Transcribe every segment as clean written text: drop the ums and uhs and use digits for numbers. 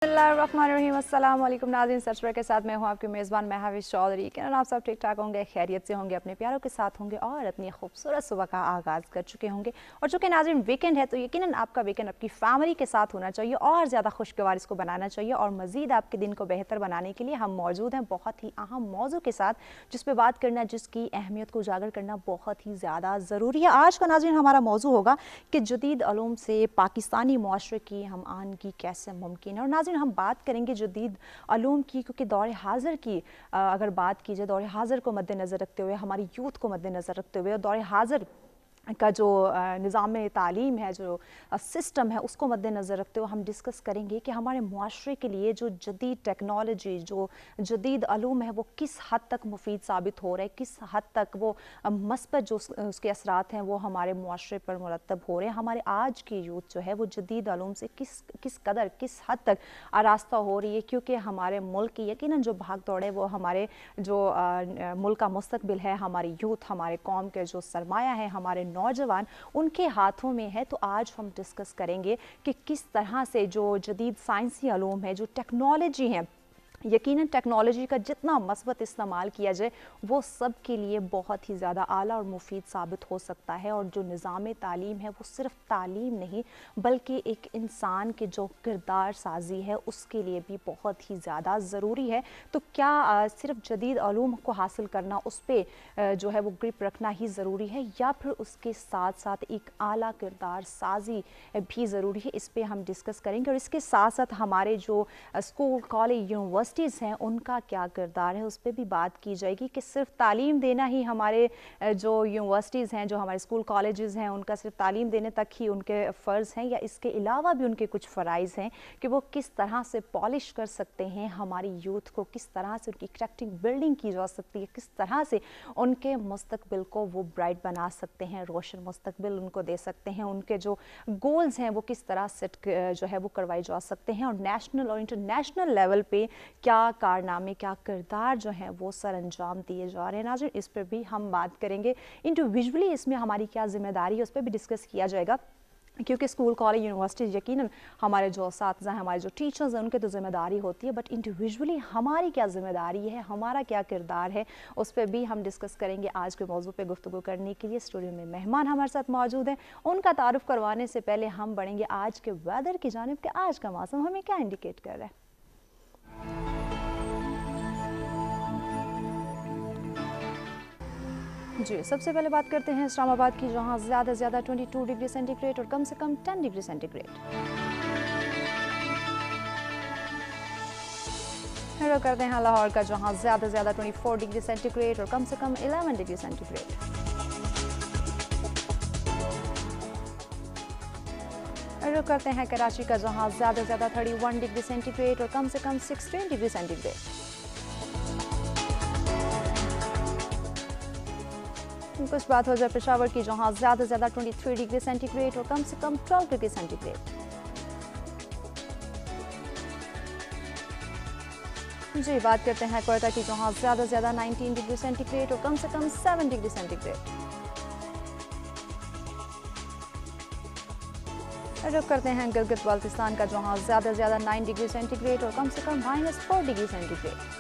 बिस्मिल्लाहिर्रहमानिर्रहीम। अस्सलाम वालेकुम नाज़रीन, सब्सक्राइब के साथ मैं हूँ आपके मेज़बान महविश चौधरी। कहना आप सब ठीक ठाक होंगे, खैरियत से होंगे, अपने प्यारों के साथ होंगे और अपनी खूबसूरत सुबह का आगाज़ कर चुके होंगे। और चूँकि नाज़रीन वीकेंड है तो यकीनन आपका वीकेंड आपकी फैमिली के साथ होना चाहिए और ज़्यादा खुशगवार इसको बनाना चाहिए। और मज़ीद आपके दिन को बेहतर बनाने के लिए हम मौजूद हैं बहुत ही अहम मौजू के साथ, जिस पर बात करना, जिसकी अहमियत को उजागर करना बहुत ही ज़्यादा ज़रूरी है। आज का नाज़रीन हमारा मौजू होगा कि जदीद उलूम से पाकिस्तानी मुआशरे की हम आन की कैसे मुमकिन है। और नाज़रीन हम बात करेंगे जदीद उलूम की, क्योंकि दौर हाज़िर की अगर बात की जाए, दौर हाज़िर को मद्देनज़र रखते हुए, हमारी यूथ को मद्देनज़र रखते हुए, दौर हाज़िर का जो निज़ाम तालीम है, जो सिस्टम है, उसको मद्देनज़र रखते हुए हम डिस्कस करेंगे कि हमारे मुआशरे के लिए जो जदीद टेक्नोलॉजी, जो जदीद उलूम है, वो किस हद तक मुफीद साबित हो रहे हैं, किस हद तक वो मस्बत जो उसके असरात हैं वो हमारे मुआशरे पर मुरतब हो रहे हैं। हमारे आज की यूथ जो है वो जदीद उलूम से किस कदर, किस हद तक आरास्ता हो रही है, क्योंकि हमारे मुल्क की यकीनन जो भाग दौड़ है वो हमारे जो मुल्क का मुस्तकबिल है, हमारी यूथ, हमारे कौम के जो सरमाया है, हमारे नौजवान, उनके हाथों में है। तो आज हम डिस्कस करेंगे कि किस तरह से जो जदीद साइंसी उलूम है, जो टेक्नोलॉजी है, यकीनन टेक्नोलॉजी का जितना मस्बत इस्तेमाल किया जाए वो सब के लिए बहुत ही ज़्यादा आला और मुफीद साबित हो सकता है। और जो निज़ाम तालीम है वो सिर्फ तालीम नहीं बल्कि एक इंसान के जो किरदार साजी है उसके लिए भी बहुत ही ज़्यादा ज़रूरी है। तो क्या सिर्फ जदीद उलूम को हासिल करना, उस पर जो है वो ग्रिप रखना ही ज़रूरी है, या फिर उसके साथ साथ एक आला किरदार साजी भी ज़रूरी है? इस पर हम डिस्कस करेंगे। और इसके साथ साथ हमारे जो स्कूल, कॉलेज, यूनिवर्सिटीज़ हैं उनका क्या किरदार है, उस पर भी बात की जाएगी कि सिर्फ तालीम देना ही हमारे जो यूनिवर्सिटीज़ हैं, जो हमारे स्कूल कॉलेजेस हैं, उनका सिर्फ तालीम देने तक ही उनके फ़र्ज़ हैं, या इसके अलावा भी उनके कुछ फ़राइज़ हैं कि वो किस तरह से पॉलिश कर सकते हैं हमारी यूथ को, किस तरह से उनकी करेक्टिंग बिल्डिंग की जा सकती है, किस तरह से उनके मुस्तकबिल को वो ब्राइट बना सकते हैं, रोशन मुस्तकबिल उनको दे सकते हैं, उनके जो गोल्स हैं वो किस तरह सेट जो है वो करवाए जा सकते हैं, और नेशनल और इंटरनेशनल लेवल पे क्या कारनामे, क्या किरदार जो हैं वो सर अंजाम दिए जा रहे हैं। नाज़रीन इस पर भी हम बात करेंगे। इंडिविजुअली इसमें हमारी क्या ज़िम्मेदारी है उस पर भी डिस्कस किया जाएगा, क्योंकि स्कूल, कॉलेज, यूनिवर्सिटीज़ यकीनन हमारे जो असातिज़ा हैं, हमारे जो टीचर्स हैं, उनके तो ज़िम्मेदारी होती है, बट इंडिविजुअली हमारी क्या ज़िम्मेदारी है, हमारा क्या किरदार है, उस पर भी हम डिस्कस करेंगे। आज के मौजू पे गुफ्तगू करने के लिए स्टूडियो में मेहमान हमारे साथ मौजूद हैं। उनका तारुफ करवाने से पहले हम बढ़ेंगे आज के वेदर की जानिब कि आज का मौसम हमें क्या इंडिकेट कर रहा है। जी, सबसे पहले बात करते हैं इस्लामाबाद की, जहां ज़्यादा से ज़्यादा 22 डिग्री सेंटीग्रेड और कम से कम 10 डिग्री सेंटीग्रेड। रुख करते हैं लाहौर का, जहां ज़्यादा से ज़्यादा 24 डिग्री सेंटीग्रेड और कम से कम 11 डिग्री सेंटीग्रेड। रुख करते हैं कराची का, जहां ज़्यादा से ज़्यादा 31 डिग्री सेंटीग्रेड और कम से कम 16 डिग्री सेंटीग्रेड। कुछ बात हो जाए पेशावर की, जहां ज़्यादा से ज़्यादा 23 डिग्री सेंटीग्रेड और कम से कम 12 डिग्री सेंटीग्रेड। जी, बात करते हैं कोयटा की, जहां ज़्यादा से ज़्यादा 19 डिग्री सेंटीग्रेड और कम से कम 7 डिग्री सेंटीग्रेड। रुख करते हैं गिलगित बाल्टिस्तान का, जहां ज़्यादा से ज़्यादा 9 डिग्री सेंटीग्रेड और कम से कम -4 डिग्री सेंटीग्रेड।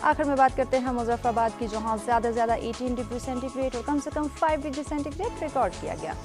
आखिर में बात करते हैं मुजफ्फराबाद की, जहां ज़्यादा से ज़्यादा 18 डिग्री सेंटीग्रेड और कम से कम 5 डिग्री सेंटीग्रेड रिकॉर्ड किया गया।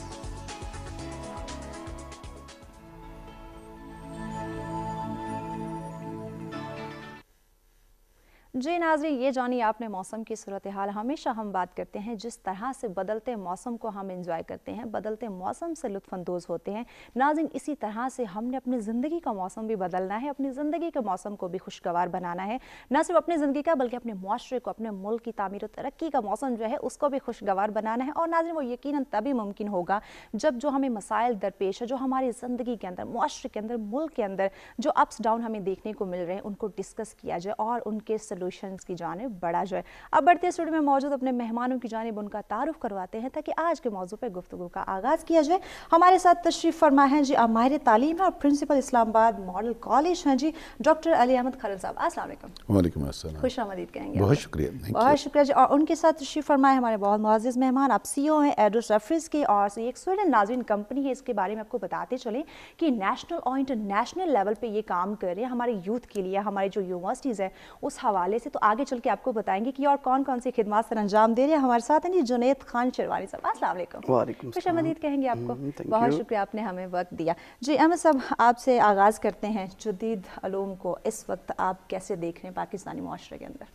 जी नाज़रीन, ये जानिए आपने मौसम की सूरत हाल। हमेशा हम बात करते हैं जिस तरह से बदलते मौसम को हम एंजॉय करते हैं, बदलते मौसम से लुत्फ़अंदोज़ होते हैं। नाज़रीन इसी तरह से हमने अपनी ज़िंदगी का मौसम भी बदलना है, अपनी ज़िंदगी के मौसम को भी खुशगवार बनाना है। न सिर्फ अपनी ज़िंदगी का बल्कि अपने मुआशरे को, अपने मुल्क की तामीर और तरक्की का मौसम जो है उसको भी खुशगवार बनाना है। और नाज़रीन वो यकीनन तभी मुमकिन होगा जब जो हमें मसाइल दरपेश है, जो हमारी ज़िंदगी के अंदर, मुआशरे के अंदर, मुल्क के अंदर जो अप्स डाउन हमें देखने को मिल रहे हैं, उनको डिस्कस किया जाए और उनके रेवोल्यूशंस की जानिब बढ़ा जो है। अब बढ़ते स्टूडियो में मौजूद अपने मेहमानों की जानिब उनका तारुफ करवाते हैं ताकि आज के मौजू पर गुफ्तगू का आगाज़ किया जाए। हमारे साथ तशरीफ़ फरमा है जी माहिर तालीम है और प्रिंसिपल इस्लामाबाद मॉडल कॉलेज हैं जी डॉक्टर अली अहमद खलल साहब। अस्सलाम वालेकुम। वालेकुम अस्सलाम। खुश आमदीद कहेंगे। बहुत शुक्रिया। बहुत शुक्रिया जी। और उनके साथ तशरीफ़ फरमाए हमारे बहुत मुअज़्ज़िज़ मेहमान, आप CEO हैं एड्रेस रेफरेंस के और एक स्वीडन नाज़रीन कंपनी है, इसके बारे में आपको बताते चलें कि नेशनल और इंटरनेशनल लेवल पे ये काम कर रहे हैं हमारे यूथ के लिए, हमारी जो यूनिवर्सिटीज़ है उस हवाले से। तो आगे चल के आपको बताएंगे कि और कौन कौन सी खिदमत सर अंजाम दे रहे हैं। हमारे साथ हैं जी जुनैद खान शेरवानी साहब। अस्सलाम वालेकुम। खुश आमदीद कहेंगे आपको। बहुत शुक्रिया आपने हमें वक्त दिया जी। अहमद साहब आपसे आगाज़ करते हैं, जदीद अलूम को इस वक्त आप कैसे देख रहे हैं पाकिस्तानी मुआशरे के अंदर?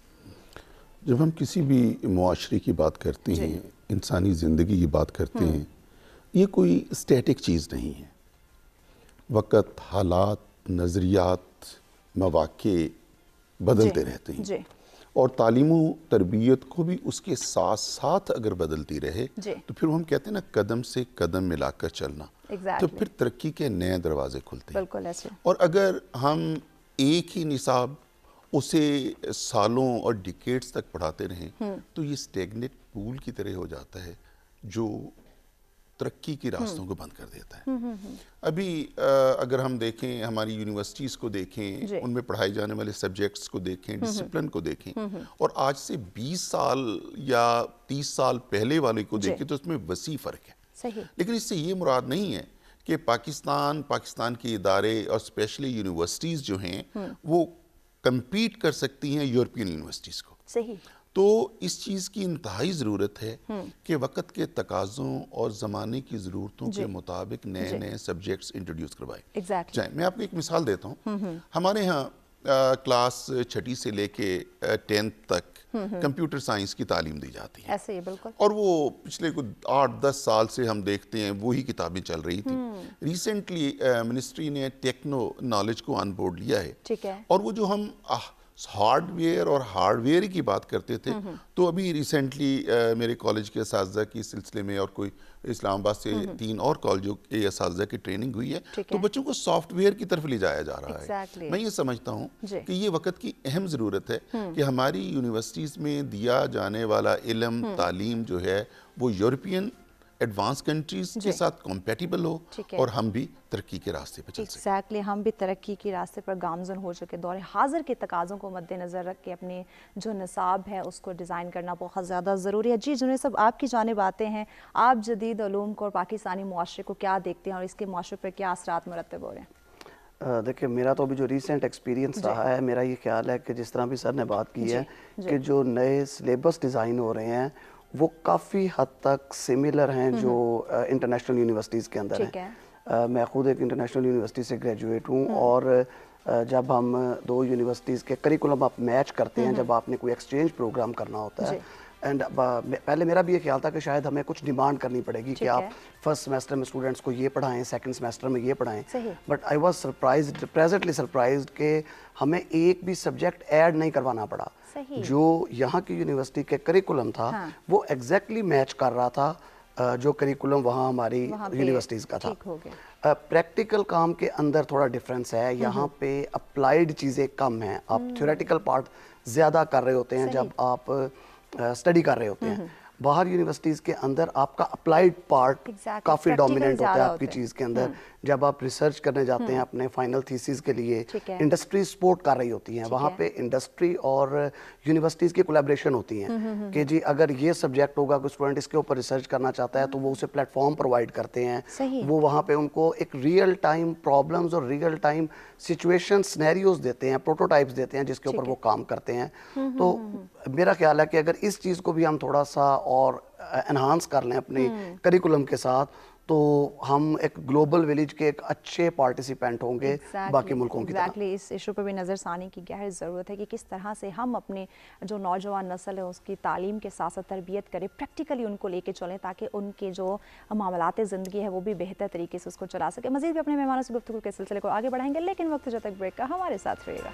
जब हम किसी भी मुआशरे की बात करते हैं, इंसानी ज़िंदगी की बात करते हैं, ये कोई स्टैटिक चीज़ नहीं है। वक़्त, हालात, नज़रियात, मौक़े बदलते रहते हैं और तालीम व तरबियत को भी उसके साथ साथ अगर बदलती रहे तो फिर हम कहते हैं ना, कदम से कदम मिलाकर चलना, तो फिर तरक्की के नए दरवाजे खुलते हैं। बिल्कुल ऐसे। और अगर हम एक ही निसाब उसे सालों और डिकेड्स तक पढ़ाते रहें तो ये स्टेगनेट पूल की तरह हो जाता है जो तरक्की के रास्तों को बंद कर देता है। अभी अगर हम देखें, हमारी यूनिवर्सिटीज़ को देखें, उनमें पढ़ाए जाने वाले सब्जेक्ट्स को देखें, डिसिप्लिन को देखें, और आज से 20 साल या 30 साल पहले वाले को देखें तो उसमें वसी फ़र्क है। सही। लेकिन इससे ये मुराद नहीं है कि पाकिस्तान के इदारे और स्पेशली यूनिवर्सिटीज़ जो हैं वो कम्पीट कर सकती हैं यूरोपियन यूनिवर्सिटीज़ को। सही। तो इस चीज़ की इंतहाई ज़रूरत है कि वक़्त के तकाज़ों और ज़माने की ज़रूरतों के मुताबिक नए नए सब्जेक्ट्स इंट्रोड्यूस करवाए जाए। मैं आपको एक मिसाल देता हूँ। हमारे यहाँ क्लास 6ठी से लेके 10th तक कंप्यूटर साइंस की तालीम दी जाती है। ऐसे ही बिल्कुल। और वो पिछले कुछ 8-10 साल से हम देखते हैं वही किताबें चल रही थी। रिसेंटली मिनिस्ट्री ने टेक्नो नॉलेज को ऑन बोर्ड लिया है। ठीक है। और वो जो हम हार्डवेयर और हार्डवेयर की बात करते थे, तो अभी रिसेंटली मेरे कॉलेज के असातिज़ा की सिलसिले में और कोई इस्लामाबाद से 3 और कॉलेजों के असातिज़ा की ट्रेनिंग हुई है, तो बच्चों को सॉफ्टवेयर की तरफ ले जाया जा रहा है। मैं ये समझता हूँ कि ये वक्त की अहम ज़रूरत है कि हमारी यूनिवर्सिटीज़ में दिया जाने वाला इल्म तालीम जो है वो यूरोपियन एडवांस कंट्रीज के साथ कॉम्पेटिबल हो और हम भी तरक्की के रास्ते पर चल सकें। एग्जैक्टली, हम भी तरक्की के रास्ते पर गामजन हो चुके। दौर हाजिर के तकाज़ों को मद्देनज़र रख के अपने जो निसाब है उसको डिज़ाइन करना बहुत ज़्यादा ज़रूरी है। जी जुनैद साहब, आपकी जानिब आते हैं, आप जदीद उलूम को और पाकिस्तानी मुआशरे को क्या देखते हैं और इसके मुआशरे पर क्या असरात मुरतब हो रहे हैं? देखिए, मेरा तो अभी जो रीसेंट एक्सपीरियंस रहा है, मेरा ये ख्याल है कि जिस तरह भी सर ने बात की है कि जो नए सिलेबस डिज़ाइन हो रहे हैं वो काफ़ी हद तक सिमिलर हैं जो इंटरनेशनल यूनिवर्सिटीज़ के अंदर हैं। मैं खुद एक इंटरनेशनल यूनिवर्सिटी से ग्रेजुएट हूँ और जब हम दो यूनिवर्सिटीज़ के करिकुलम आप मैच करते हैं, जब आपने कोई एक्सचेंज प्रोग्राम करना होता है, एंड पहले मेरा भी ये ख्याल था कि शायद हमें कुछ डिमांड करनी पड़ेगी कि आप फर्स्ट सेमेस्टर में स्टूडेंट्स को ये पढ़ाएं, सेकंड सेमेस्टर में ये पढ़ाएं, but I was surprised, presently surprised कि हमें एक भी सब्जेक्ट ऐड नहीं करवाना पड़ा। जो यहाँ की यूनिवर्सिटी के करिकुलम था वो एग्जैक्टली मैच कर रहा था जो करिकुलम वहाँ हमारी यूनिवर्सिटीज़ का था। प्रैक्टिकल काम के अंदर थोड़ा डिफरेंस है, यहाँ पे अप्लाइड चीज़ें कम हैं, आप थ्योरेटिकल पार्ट ज़्यादा कर रहे होते हैं जब आप स्टडी कर रहे होते हैं। बाहर यूनिवर्सिटीज़ के अंदर आपका अप्लाइड पार्ट काफ़ी डोमिनेंट होता है आपकी चीज़ के अंदर। जब आप रिसर्च करने जाते हैं अपने फाइनल थीसिस के लिए, इंडस्ट्री सपोर्ट कर रही होती हैं, वहाँ पे इंडस्ट्री और यूनिवर्सिटीज़ की कोलैबोरेशन होती हैं कि जी अगर ये सब्जेक्ट होगा कि स्टूडेंट इसके ऊपर रिसर्च करना चाहता है तो वो उसे प्लेटफॉर्म प्रोवाइड करते हैं। वो वहाँ पे उनको एक रियल टाइम प्रॉब्लम्स और रियल टाइम सिचुएशन सिनेरियोज देते हैं, प्रोटोटाइप्स देते हैं जिसके ऊपर वो काम करते हैं। तो मेरा ख्याल है कि अगर इस चीज़ को भी हम थोड़ा सा और एनहांस कर लें अपने करिकुलम के साथ तो हम एक ग्लोबल विलेज के एक अच्छे पार्टिसिपेंट होंगे बाकी मुल्कों की तरह। इस इशू पर भी नज़रसानी की गहरी ज़रूरत है कि किस तरह से हम अपने जो नौजवान नस्ल है उसकी तालीम के साथ साथ तरबियत करें, प्रैक्टिकली उनको लेके चलें ताकि उनके जो मामलात ज़िंदगी है वो भी बेहतर तरीके से उसको चला सके। मज़ीद भी अपने मेहमानों से गुफ्तगू के सिलसिले को आगे बढ़ाएंगे, लेकिन वक्त जब तक ब्रेक का हमारे साथ रहेगा।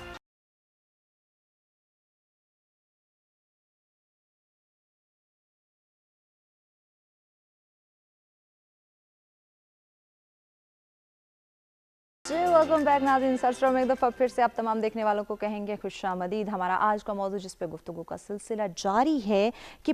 जी वेलकम बैक नाज़रीन, सर्च में एक दफ़ा फिर से आप तमाम देखने वालों को कहेंगे खुशामदीद। हमारा आज का मौजू जिस पे गुफ्तगू का सिलसिला जारी है कि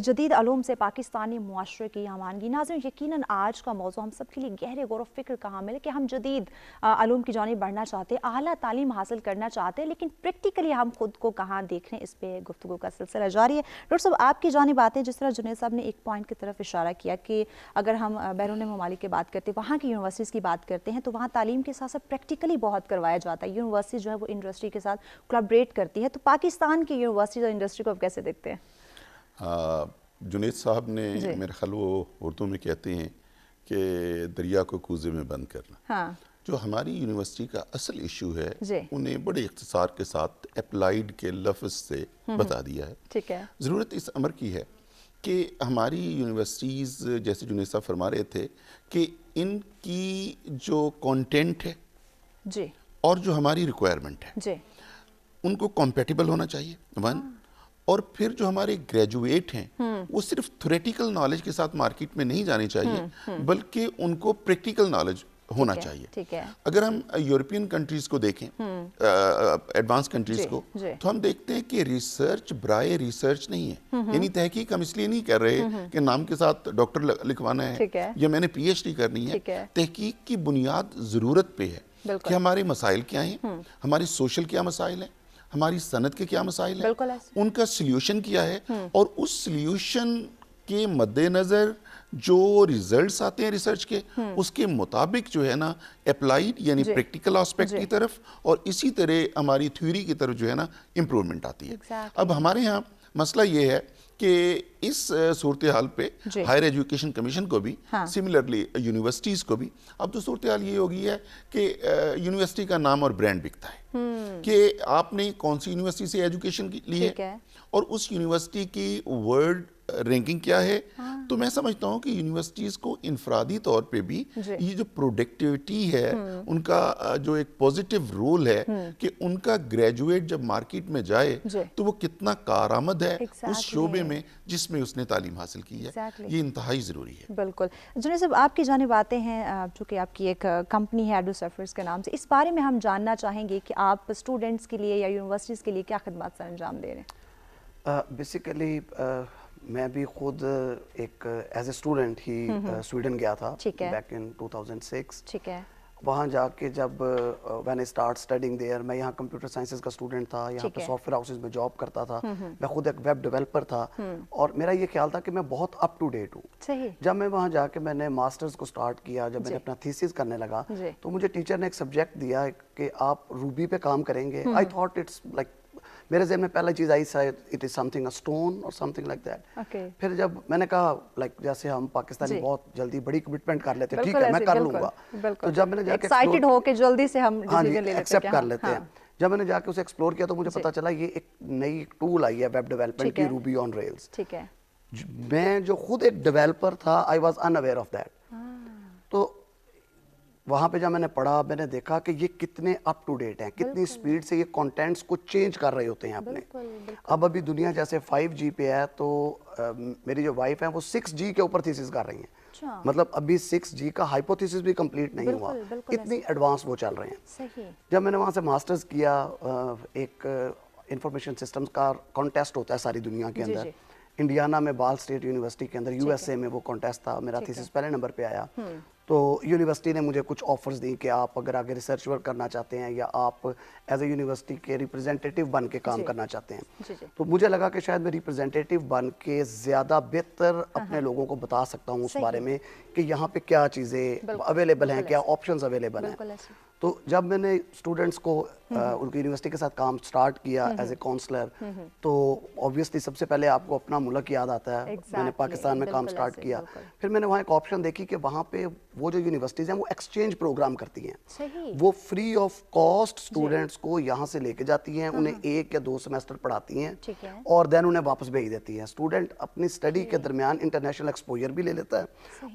जदीद अलूम से पाकिस्तानी मुआशरे की आमानगी। नाज़रीन यकीनन आज का मौजू हम सब के लिए गहरे गौर फिक्र का हामिल है कि हम जदीद अलूम की जानिब बढ़ना चाहते हैं, आला तालीम हासिल करना चाहते हैं, लेकिन प्रैक्टिकली हम खुद को कहाँ देख रहे हैं, इस पर गुफ्तगू का सिलसिला जारी है। डॉक्टर साहब आपकी जानिब आते हैं, जिस तरह जुनैद साहब ने एक पॉइंट की तरफ इशारा किया कि अगर हम बैरून ममालिक की बात करते हैं, वहाँ की यूनिवर्सिटीज़ की बात करते हैं, तो वहाँ तालीम के साथ साथ प्रैक्टिकली बहुत करवाया जाता है। यूनिवर्सिटी जो है वो इंडस्ट्री के साथ कोलैबोरेट करती है। तो पाकिस्तान की यूनिवर्सिटी और इंडस्ट्री को आप कैसे देखते हैं? जुनैद साहब ने मेरे ख्याल वो उर्दू में कहते हैं कि दरिया को कूजे में बंद करना। हाँ। जो हमारी यूनिवर्सिटी का असल इशू है जी। उन्हें बड़े इख्तिसार के साथ अप्लाइड के लफ्ज़ से बता दिया है। ठीक है। ज़रूरत इस अमर की है कि हमारी यूनिवर्सिटीज़, जैसे जुनैद साहब फरमा रहे थे, कि इनकी जो कंटेंट है जी और जो हमारी रिक्वायरमेंट है जी उनको कॉम्पेटिबल होना चाहिए, वन। और फिर जो हमारे ग्रेजुएट हैं वो सिर्फ थ्योरेटिकल नॉलेज के साथ मार्केट में नहीं जाने चाहिए, बल्कि उनको प्रैक्टिकल नॉलेज होना चाहिए। ठीक है। अगर हम यूरोपियन कंट्रीज को देखें, एडवांस कंट्रीज को, तो हम देखते हैं कि रिसर्च ब्राए रिसर्च नहीं है। यानी तहकीक हम इसलिए नहीं कर रहे कि नाम के साथ डॉक्टर लिखवाना है या मैंने पीएचडी करनी है। तहकीक की बुनियाद ज़रूरत पे है कि हमारे मसाइल क्या हैं, हमारी सोशल क्या मसाइल हैं, हमारी सनत के क्या मसाइल हैं, उनका सल्यूशन क्या है, और उस सल्यूशन के मद्देनज़र जो रिजल्ट्स आते हैं रिसर्च के, उसके मुताबिक जो है ना अप्लाइड यानी प्रैक्टिकल एस्पेक्ट की तरफ, और इसी तरह हमारी थ्योरी की तरफ जो है ना इम्प्रूवमेंट आती है। अब हमारे यहाँ मसला ये है कि इस सूरत हाल पे हायर एजुकेशन कमीशन को भी, सिमिलरली यूनिवर्सिटीज़ को भी, अब तो सूरत हाल ये हो गई है कि यूनिवर्सिटी का नाम और ब्रांड बिकता है कि आपने कौन सी यूनिवर्सिटी से एजुकेशन ली है और उस यूनिवर्सिटी की वर्ल्ड रैंकिंग क्या है। तो मैं समझता हूँ कि यूनिवर्सिटीज़ को इनफरादी तौर पे भी ये जो प्रोडक्टिविटी है, उनका जो एक पॉजिटिव रोल है कि उनका ग्रेजुएट जब मार्केट में जाए तो वो कितना कारआमद है उस शोबे में जिसमें उसने तालीम हासिल की है। ये इंतहाई ज़रूरी है। बिल्कुल। जुनैद साहब आपकी जानिब आते हैं, चूँकि आपकी एक कंपनी है एडू सफर्स के नाम से, इस बारे में हम जानना चाहेंगे कि आप स्टूडेंट्स के लिए या यूनिवर्सिटीज़ के लिए क्या खिदमत सर अंजाम दे रहे हैं? बेसिकली मैं भी खुद एक एज ए स्टूडेंट ही स्वीडन गया था बैक इन 2006। ठीक है। वहाँ जाके जब when I start studying there, मैं यहाँ कंप्यूटर साइंसेज का स्टूडेंट था, यहाँ पे सॉफ्टवेयर हाउसेज में जॉब करता था, मैं खुद एक वेब डेवलपर था, और मेरा ये ख्याल था कि मैं बहुत अप टू डेट हूँ। जब मैं वहाँ जाके मैंने मास्टर्स को स्टार्ट किया, जब मैंने अपना थीसिस करने लगा, तो मुझे टीचर ने एक सब्जेक्ट दिया कि आप रूबी पे काम करेंगे। आई थॉट इट्स लाइक, मेरे ज़हन में पहला चीज़ आई शायद it is something a stone और समथिंग लाइक दैट। फिर जब मैंने कहा लाइक जैसे हम पाकिस्तानी बहुत जल्दी बड़ी कमिटमेंट कर लेते हैं, ठीक है मैं कर लूँगा, तो जब मैंने जाके एक्साइटेड हो के जल्दी से हम डिसीजन ले लेते हैं, एक्सेप्ट कर लेते हैं। जब मैंने जाके उसे एक्सप्लोर किया तो मुझे पता चला ये एक नई टूल आई है वेब डेवलपमेंट की, रूबी ऑन रेल्स। ठीक है। मैं जो खुद एक डेवलपर था, I was unaware of that. तो वहाँ पे जब मैंने पढ़ा, मैंने देखा कि ये कितने अप टू डेट हैं, कितनी स्पीड से ये कंटेंट्स को चेंज कर रहे होते हैं अपने। अब अभी दुनिया जैसे 5G पे है, तो मेरी जो वाइफ है वो 6G के ऊपर थीसिस कर रही हैं। मतलब अभी 6G का हाइपोथेसिस भी कंप्लीट नहीं हुआ, इतनी एडवांस वो चल रहे हैं। जब मैंने वहाँ से मास्टर्स किया, एक इंफॉर्मेशन सिस्टम्स का कॉन्टेस्ट होता है सारी दुनिया के अंदर, इंडियाना में बाल स्टेट यूनिवर्सिटी के अंदर USA में वो कॉन्टेस्ट था, मेरा थीसिस पहले नंबर पे आया। तो यूनिवर्सिटी ने मुझे कुछ ऑफर्स दी कि आप अगर आगे रिसर्च वर्क करना चाहते हैं या आप एज ए यूनिवर्सिटी के रिप्रेजेंटेटिव बन के काम करना चाहते हैं, तो मुझे लगा कि शायद मैं रिप्रेजेंटेटिव बन के ज़्यादा बेहतर अपने लोगों को बता सकता हूँ उस बारे में कि यहाँ पे क्या चीज़ें अवेलेबल हैं, क्या ऑप्शंस अवेलेबल हैं। तो जब मैंने स्टूडेंट्स को उनकी यूनिवर्सिटी के साथ काम स्टार्ट किया एज ए काउंसलर, तो ऑब्वियसली सबसे पहले आपको अपना मुल्क याद आता है। मैंने पाकिस्तान में काम स्टार्ट किया, फिर मैंने वहाँ एक ऑप्शन देखी कि वहाँ पे वो जो यूनिवर्सिटीज़ हैं वो एक्सचेंज प्रोग्राम करती हैं। वो फ्री ऑफ कॉस्ट स्टूडेंट्स को यहाँ से लेके जाती हैं, उन्हें 1 या 2 सेमेस्टर पढ़ाती हैं और देन उन्हें वापस भेज देती हैं। स्टूडेंट अपनी स्टडी के दरमियान इंटरनेशनल एक्सपोजर भी ले लेता है,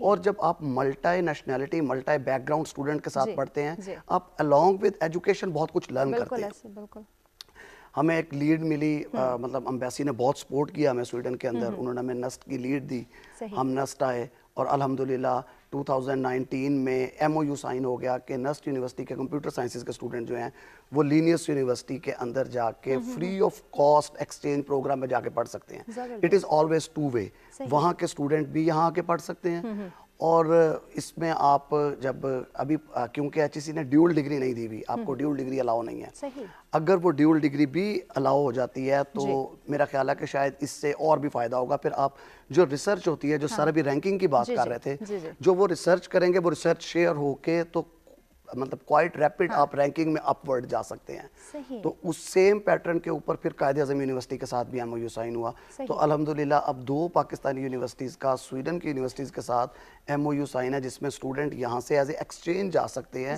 और जब आप multi nationality, multi background student के साथ पढ़ते हैं, आप अलॉन्ग विद एजुकेशन बहुत कुछ लर्न करते हैं। हमें एक लीड मिली, मतलब एम्बेसी ने बहुत सपोर्ट किया हमें स्वीडन के अंदर, उन्होंने हमें नस्ट की लीड दी, हम नस्ट आए اور الحمدللہ 2019 میں ایم او یو سائن ہو گیا کہ نسٹ یونیورسٹی کے کمپیوٹر سائنسز کے اسٹوڈنٹ جو ہیں وہ لینیس یونیورسٹی کے اندر جا کے free of cost exchange program میں جا کے پڑھ سکتے ہیں. It is always two way. وہاں کے اسٹوڈنٹ بھی یہاں آ کے پڑھ سکتے ہیں, اور اس میں آپ جب ابھی کیونکہ ایچ ای سی نے ڈیول ڈگری نہیں دی ہوئی, آپ کو ڈیول ڈگری الاؤ نہیں ہے. اگر وہ ڈیول ڈگری بھی الاؤ ہو جاتی ہے تو میرا خیال ہے کہ شاید اس سے اور بھی فائدہ ہوگا. پھر آپ جو ریسرچ ہوتی ہے, جو سر ابھی رینکنگ کی بات کر رہے تھے, جو وہ ریسرچ کریں گے وہ ریسرچ شیئر ہو کے تو مطلب کوائٹ ریپڈ آپ رینکنگ میں اپ ورڈ جا سکتے ہیں. تو اس سیم پیٹرن کے اوپر پھر قائد اعظم یونیورسٹی کے ساتھ بھی ایم او یو سائن ہوا. تو الحمدللہ اب 2 پاکستانی یونیورسٹیز کا سویڈن کی یونیورسٹیز کے ساتھ ایم او یو سائن ہے, جس میں اسٹوڈنٹ یہاں سے ایز اے ایکسچینج جا سکتے ہیں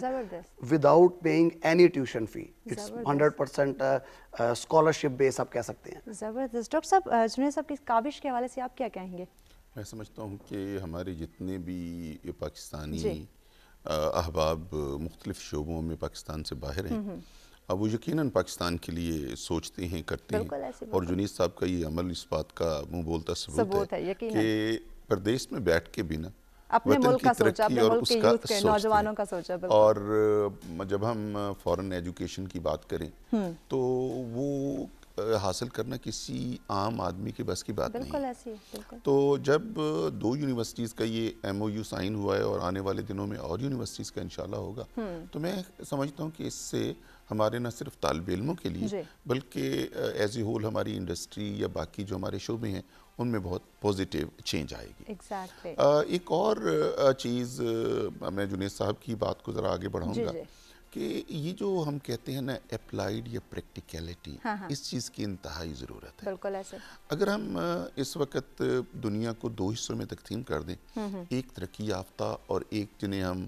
without paying any tuition fee. It's 100% scholarship base آپ کہہ سکتے ہیں. زبردست. ڈاکٹر صاحب, جنید صاحب کی کاوش کے حوالے سے آپ کیا کہیں گے؟ میں سمجھتا ہوں کہ ہمارے جتنے بھی پاکستانی احباب مختلف شعبوں میں پاکستان سے باہر ہیں, اب وہ یقیناً پاکستان کے لیے سوچتے ہیں, کرتے ہیں. اور جنید صاحب کا یہ عمل اس بات کا منہ بولتا ثبوت ہے کہ پردیس میں بیٹھ کے بھی نا اپنے وطن ملک کی کا سوچا, ترقی اپنے اور ملک اس کے کا یوتھ کے نوجوانوں کا سوچا. اور جب ہم فارن ایجوکیشن کی بات کریں تو وہ حاصل کرنا کسی عام آدمی کے بس کی بات نہیں ہے. تو جب 2 یونیورسٹیز کا یہ ایم او یو سائن ہوا ہے اور آنے والے دنوں میں اور یونیورسٹیز کا انشاءاللہ ہوگا, تو میں سمجھتا ہوں کہ اس سے ہمارے نہ صرف طالب علموں کے لیے بلکہ ایز اے ہول ہماری انڈسٹری یا باقی جو ہمارے شعبے ہیں ان میں بہت پوزیٹیو چینج آئے گی. ایک اور چیز میں جنید صاحب کی بات کو ذرا آگے بڑھاؤں گا کہ یہ جو ہم کہتے ہیں نا اپلائیڈ یا پریکٹیکیلٹی, اس چیز کی انتہائی ضرورت ہے. بالکل ایسے. اگر ہم اس وقت دنیا کو 2 حصوں میں تقسیم کر دیں, ایک ترقی یافتہ اور ایک جنہیں ہم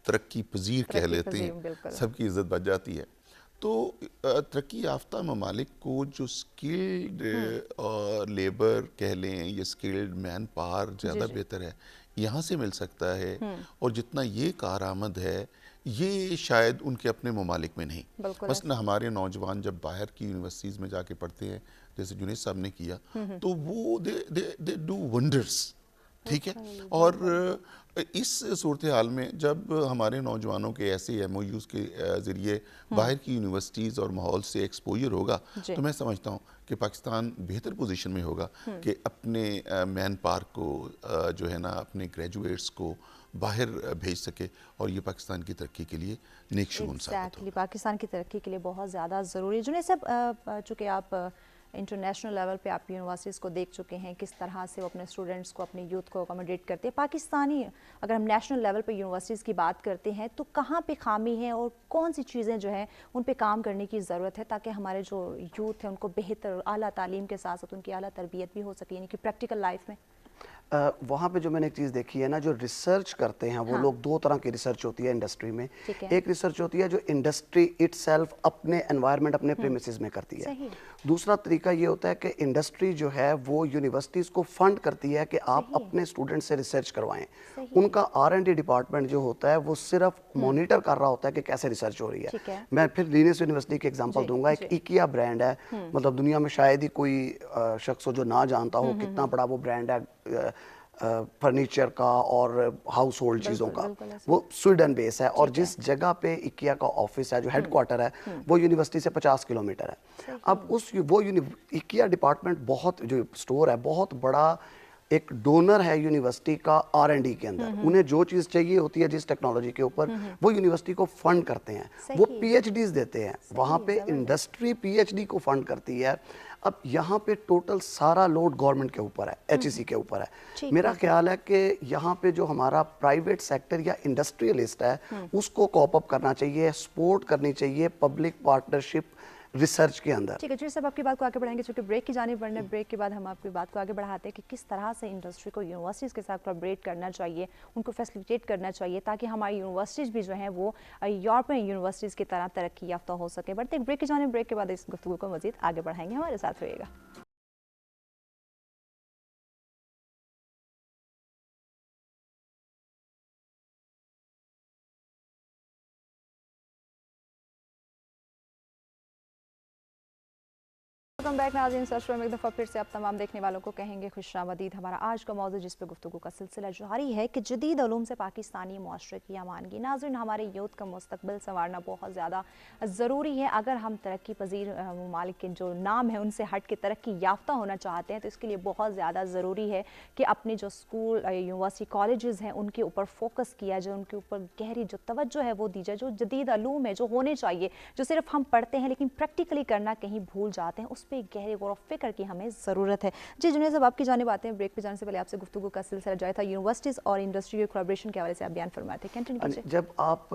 ترقی پذیر کہہ لیتے ہیں, سب کی عزت بچ جاتی ہے. تو ترقی یافتہ ممالک کو جو سکلڈ لیبر کہہ لیں یا سکلڈ مین پاور زیادہ بہتر ہے یہاں سے مل سکتا ہے, اور جتنا یہ کارآمد ہے یہ شاید ان کے اپنے ممالک میں نہیں. مثلا ہمارے نوجوان جب باہر کی یونیورسٹیز میں جا کے پڑھتے ہیں, جیسے جنید صاحب نے کیا, تو وہ they do wonders. ٹھیک ہے. اور اس صورتحال میں جب ہمارے نوجوانوں کے ایسے ایم او یوز کے ذریعے باہر کی یونیورسٹیز اور ماحول سے ایکسپوجر ہوگا, تو میں سمجھتا ہوں کہ پاکستان بہتر پوزیشن میں ہوگا کہ اپنے مین پاور کو جو ہے نا, اپنے گریجویٹس کو باہر بھیج سکے, اور یہ پاکستان کی ترقی کے لیے نیک شگون ثابت ہوگا. پاکستان کی ترقی کے لیے بہت زیادہ ضروری. جنید صاحب, چونکہ آپ انٹرنیشنل لیول پہ آپ یونیورسٹیز کو دیکھ چکے ہیں, کس طرح سے وہ اپنے اسٹوڈنٹس کو, اپنے یوتھ کو اکوموڈیٹ کرتے ہیں. پاکستانی اگر ہم نیشنل لیول پہ یونیورسٹیز کی بات کرتے ہیں تو کہاں پہ خامی ہے اور کون سی چیزیں جو ہیں ان پہ کام کرنے کی ضرورت ہے تاکہ ہمارے جو یوتھ ہیں ان کو بہتر اعلیٰ تعلیم کے ساتھ ساتھ ان کی اعلیٰ تربیت بھی ہو سکے, یعنی کہ پریکٹیکل لائف میں؟ وہاں پہ جو میں نے ایک چیز دیکھی ہے نا, جو ریسرچ کرتے ہیں وہ لوگ 2 طرح کی ریسرچ ہوتی ہے انڈسٹری میں. ایک ریسرچ ہوتی ہے جو انڈسٹری اٹ سیلف اپنے انوائرمنٹ, اپنے پریمیسز میں کرتی ہے. دوسرا طریقہ یہ ہوتا ہے کہ انڈسٹری جو ہے وہ یونیورسٹیز کو فنڈ کرتی ہے کہ آپ اپنے اسٹوڈنٹ سے ریسرچ کروائیں. ان کا R&D ڈپارٹمنٹ جو ہوتا ہے وہ صرف مانیٹر کر رہا ہوتا ہے کہ کیسے ریسرچ ہو رہی ہے. میں پھر لینیس یونیورسٹی کی ایگزامپل دوں گا. ایک ایکیا برانڈ ہے, مطلب دنیا میں شاید ہی کوئی شخص ہو جو نہ جانتا ہو کتنا بڑا وہ برانڈ ہے فرنیچر کا اور ہاؤس ہولڈ چیزوں کا. وہ سویڈن بیس ہے, اور جس جگہ پہ ایکیا کا آفس ہے, جو ہیڈ کوارٹر ہے, وہ یونیورسٹی سے 50 کلومیٹر ہے. اب وہ ایکیا ڈپارٹمنٹ بہت, جو اسٹور ہے, بہت بڑا ایک ڈونر ہے یونیورسٹی کا R&D کے اندر. انہیں جو چیز چاہیے ہوتی ہے جس ٹیکنالوجی کے اوپر, وہ یونیورسٹی کو فنڈ کرتے ہیں, وہ PhDs دیتے ہیں. وہاں پہ انڈسٹری PhD کو فنڈ کرتی ہے. اب یہاں پہ ٹوٹل سارا لوڈ گورنمنٹ کے اوپر ہے, HEC کے اوپر ہے. میرا خیال ہے کہ یہاں پہ جو ہمارا پرائیویٹ سیکٹر یا انڈسٹریلسٹ ہے اس کو کوپ اپ کرنا چاہیے, سپورٹ کرنی چاہیے پبلک پارٹنرشپ ریسرچ کے اندر. ٹھیک ہے جی صاحب, آپ کی بات کو آگے بڑھائیں گے چونکہ بریک کی جانب بڑھنے. بریک کے بعد ہم آپ کی بات کو آگے بڑھاتے ہیں کہ کس طرح سے انڈسٹری کو یونیورسٹیز کے ساتھ کولیبریٹ کرنا چاہیے, ان کو فیسلیٹیٹ کرنا چاہیے تاکہ ہماری یونیورسٹیز بھی جو ہیں وہ یورپین یونیورسٹیز کی طرح ترقی یافتہ ہو سکے. بڑھتے ایک بریک کی جانب. بریک کے بعد اس گفتگو کو مزید آگے بڑھائیں گے, ہمارے ساتھ رہیے گا. वेलकम बैक नाज़रीन। सर्च में एक दफ़ा फिर से आप तमाम देखने वालों को कहेंगे खुशामदीद। हमारा आज का मौजू जिस पे गुफ्तगू का सिलसिला जारी है कि जदीद उलूम से पाकिस्तानी मुआशरे की अमानगी। नाज़रीन, हमारे यूथ का मुस्तकबिल संवारना बहुत ज़्यादा ज़रूरी है। अगर हम तरक्की पजीर ममालिक के जो नाम है उनसे हट के तरक्की याफ्ता होना चाहते हैं तो इसके लिए बहुत ज़्यादा ज़रूरी है कि अपने जो स्कूल यूनिवर्सिटी कॉलेजेस हैं उनके ऊपर फोकस किया जाए, उनके ऊपर गहरी जो तवज्जो है वो दी जाए। जो जदीद उलूम है जो होने चाहिए, जो सिर्फ हम पढ़ते हैं लेकिन प्रैक्टिकली करना कहीं भूल जाते हैं, उस पर गहरे गौर फिक्र की हमें ज़रूरत है। जी जुनैद साहब, आपकी जानिब आते हैं। ब्रेक पे जाने से पहले आपसे गुफ्तगू का सिलसिला जारी था यूनिवर्सिटीज़ और इंडस्ट्री के कोलैबोरेशन के हवाले से आप बयान फरमाए थे, कंटिन्यू कीजिए। जब आप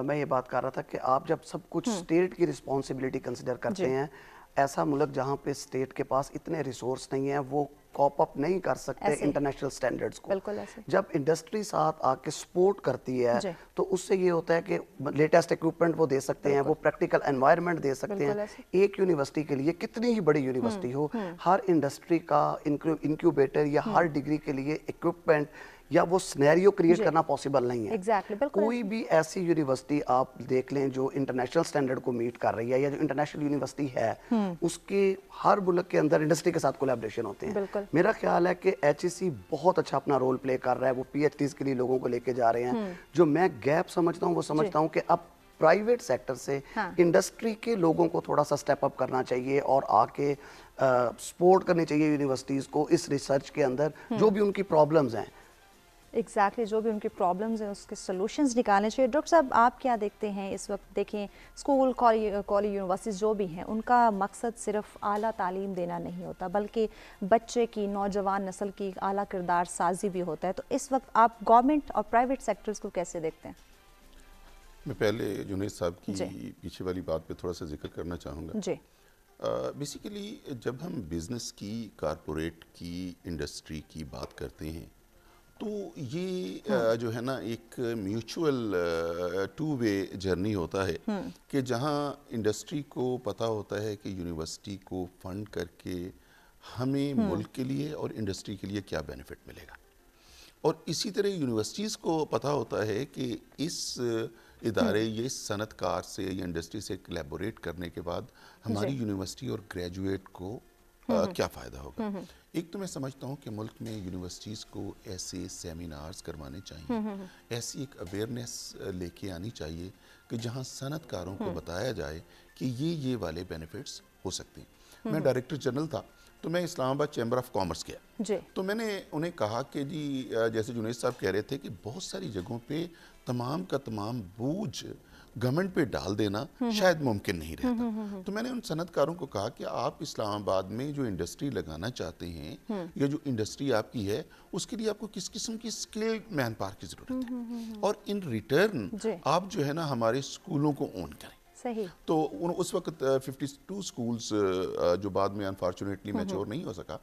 मैं ये बात कर रहा था कि आप जब सब कुछ स्टेट की रिस्पॉन्सिबिलिटी कंसिडर करते हैं, ऐसा मुल्क जहाँ पे स्टेट के पास इतने रिसोर्स नहीं है, वो कॉप अप नहीं कर सकते इंटरनेशनल स्टैंडर्ड्स को। बिल्कुल ऐसे। जब इंडस्ट्री साथ आके सपोर्ट करती है तो उससे ये होता है कि लेटेस्ट इक्विपमेंट वो दे सकते हैं, वो प्रैक्टिकल एनवायरनमेंट दे सकते हैं। एक यूनिवर्सिटी के लिए, कितनी ही बड़ी यूनिवर्सिटी हो, हर इंडस्ट्री का इंक्यूबेटर या हर डिग्री के लिए इक्विपमेंट या वो सिनेरियो क्रिएट करना पॉसिबल नहीं है। Exactly, कोई भी ऐसी यूनिवर्सिटी आप देख लें जो इंटरनेशनल स्टैंडर्ड को मीट कर रही है या जो इंटरनेशनल यूनिवर्सिटी है, उसके हर मुल्क के अंदर इंडस्ट्री के साथ कोलैबोरेशन होते हैं। मेरा ख्याल है कि HEC बहुत अच्छा अपना रोल प्ले कर रहा है, वो PhDs के लिए लोगों को लेके जा रहे हैं। जो मैं गैप समझता हूँ वो समझता हूँ कि अब प्राइवेट सेक्टर से इंडस्ट्री के लोगों को थोड़ा सा स्टेप अप करना चाहिए और आके सपोर्ट करनी चाहिए यूनिवर्सिटीज़ को इस रिसर्च के अंदर, जो भी उनकी प्रॉब्लम्स हैं। एग्जैक्टली जो भी उनकी प्रॉब्लम्स हैं उसके सॉल्यूशंस निकालने चाहिए। डॉक्टर साहब, आप क्या देखते हैं इस वक्त? देखें, स्कूल कॉलेज यूनिवर्सिटीज़ जो भी हैं उनका मकसद सिर्फ आला तालीम देना नहीं होता, बल्कि बच्चे की, नौजवान नस्ल की आला किरदार साजी भी होता है। तो इस वक्त आप गवर्नमेंट और प्राइवेट सेक्टर्स को कैसे देखते हैं? मैं पहले जुनैद साहब की पीछे वाली बात पे थोड़ा सा जिक्र करना चाहूँगा। जी, बेसिकली जब हम बिज़नेस की, कारपोरेट की, इंडस्ट्री की बात करते हैं तो ये जो है ना एक म्यूचुअल टू वे जर्नी होता है कि जहाँ इंडस्ट्री को पता होता है कि यूनिवर्सिटी को फंड करके हमें मुल्क के लिए और इंडस्ट्री के लिए क्या बेनिफिट मिलेगा, और इसी तरह यूनिवर्सिटीज़ को पता होता है कि इस इदारे ये सनतकार से या इंडस्ट्री से कोलैबोरेट करने के बाद हमारी यूनिवर्सिटी और ग्रेजुएट को क्या फ़ायदा होगा। एक तो मैं समझता हूँ कि मुल्क में यूनिवर्सिटीज़ को ऐसे सेमिनार्स करवाने चाहिए, ऐसी एक अवेयरनेस लेके आनी चाहिए कि जहाँ सनतकारों को बताया जाए कि ये वाले बेनिफिट्स हो सकते हैं। मैं डायरेक्टर जनरल था तो मैं इस्लामाबाद चैम्बर ऑफ कॉमर्स गया, तो मैंने उन्हें कहा कि जी जैसे जुनैद साहब कह रहे थे कि बहुत सारी जगहों पे तमाम का तमाम बोझ गवर्नमेंट पे डाल देना शायद मुमकिन नहीं रहता। तो मैंने उन सनतकारों को कहा कि आप इस्लामाबाद में जो इंडस्ट्री लगाना चाहते हैं या जो इंडस्ट्री आपकी है उसके लिए आपको किस किस्म की स्किल्ड मैन पावर की ज़रूरत है, और इन रिटर्न आप जो है ना हमारे स्कूलों को ओन करें। सही। तो उस वक्त 52 स्कूल्स जो बाद में अनफॉर्चुनेटली मैच्योर नहीं हो सका।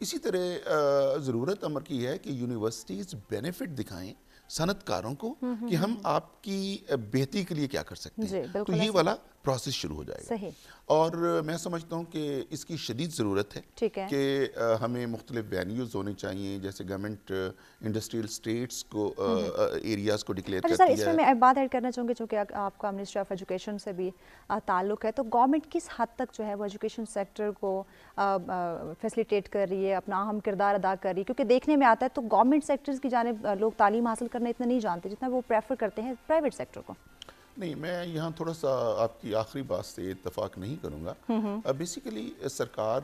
इसी तरह ज़रूरत अमर की है कि यूनिवर्सिटीज़ बेनिफिट दिखाएं सनतकारों को कि हम आपकी बेहतरी के लिए क्या कर सकते हैं। तो ये वाला प्रोसेस शुरू हो जाएगा। सही। और मैं समझता हूँ कि इसकी शदीद ज़रूरत है कि हमें मुख्तलिफ वेन्यूज़ होने चाहिए, जैसे गवर्नमेंट इंडस्ट्रियल स्टेट्स को एरियाज़ को डिक्लेयर करती है। इसमें मैं बात ऐड करना चाहूँगी, चूँकि आपका मिनिस्ट्री ऑफ एजुकेशन से भी ताल्लुक़ है, तो गवर्नमेंट किस हद तक जो है वो एजुकेशन सेक्टर को फैसिलिटेट कर रही है, अपना अहम किरदार अदा कर रही है? क्योंकि देखने में आता है तो गवर्नमेंट सेक्टर्स की जानिब लोग तालीम हासिल करना इतना नहीं जानते जितना वो प्रेफर करते हैं प्राइवेट सेक्टर को। नहीं, मैं यहाँ थोड़ा सा आपकी आखिरी बात से इत्तफाक नहीं करूँगा। बेसिकली सरकार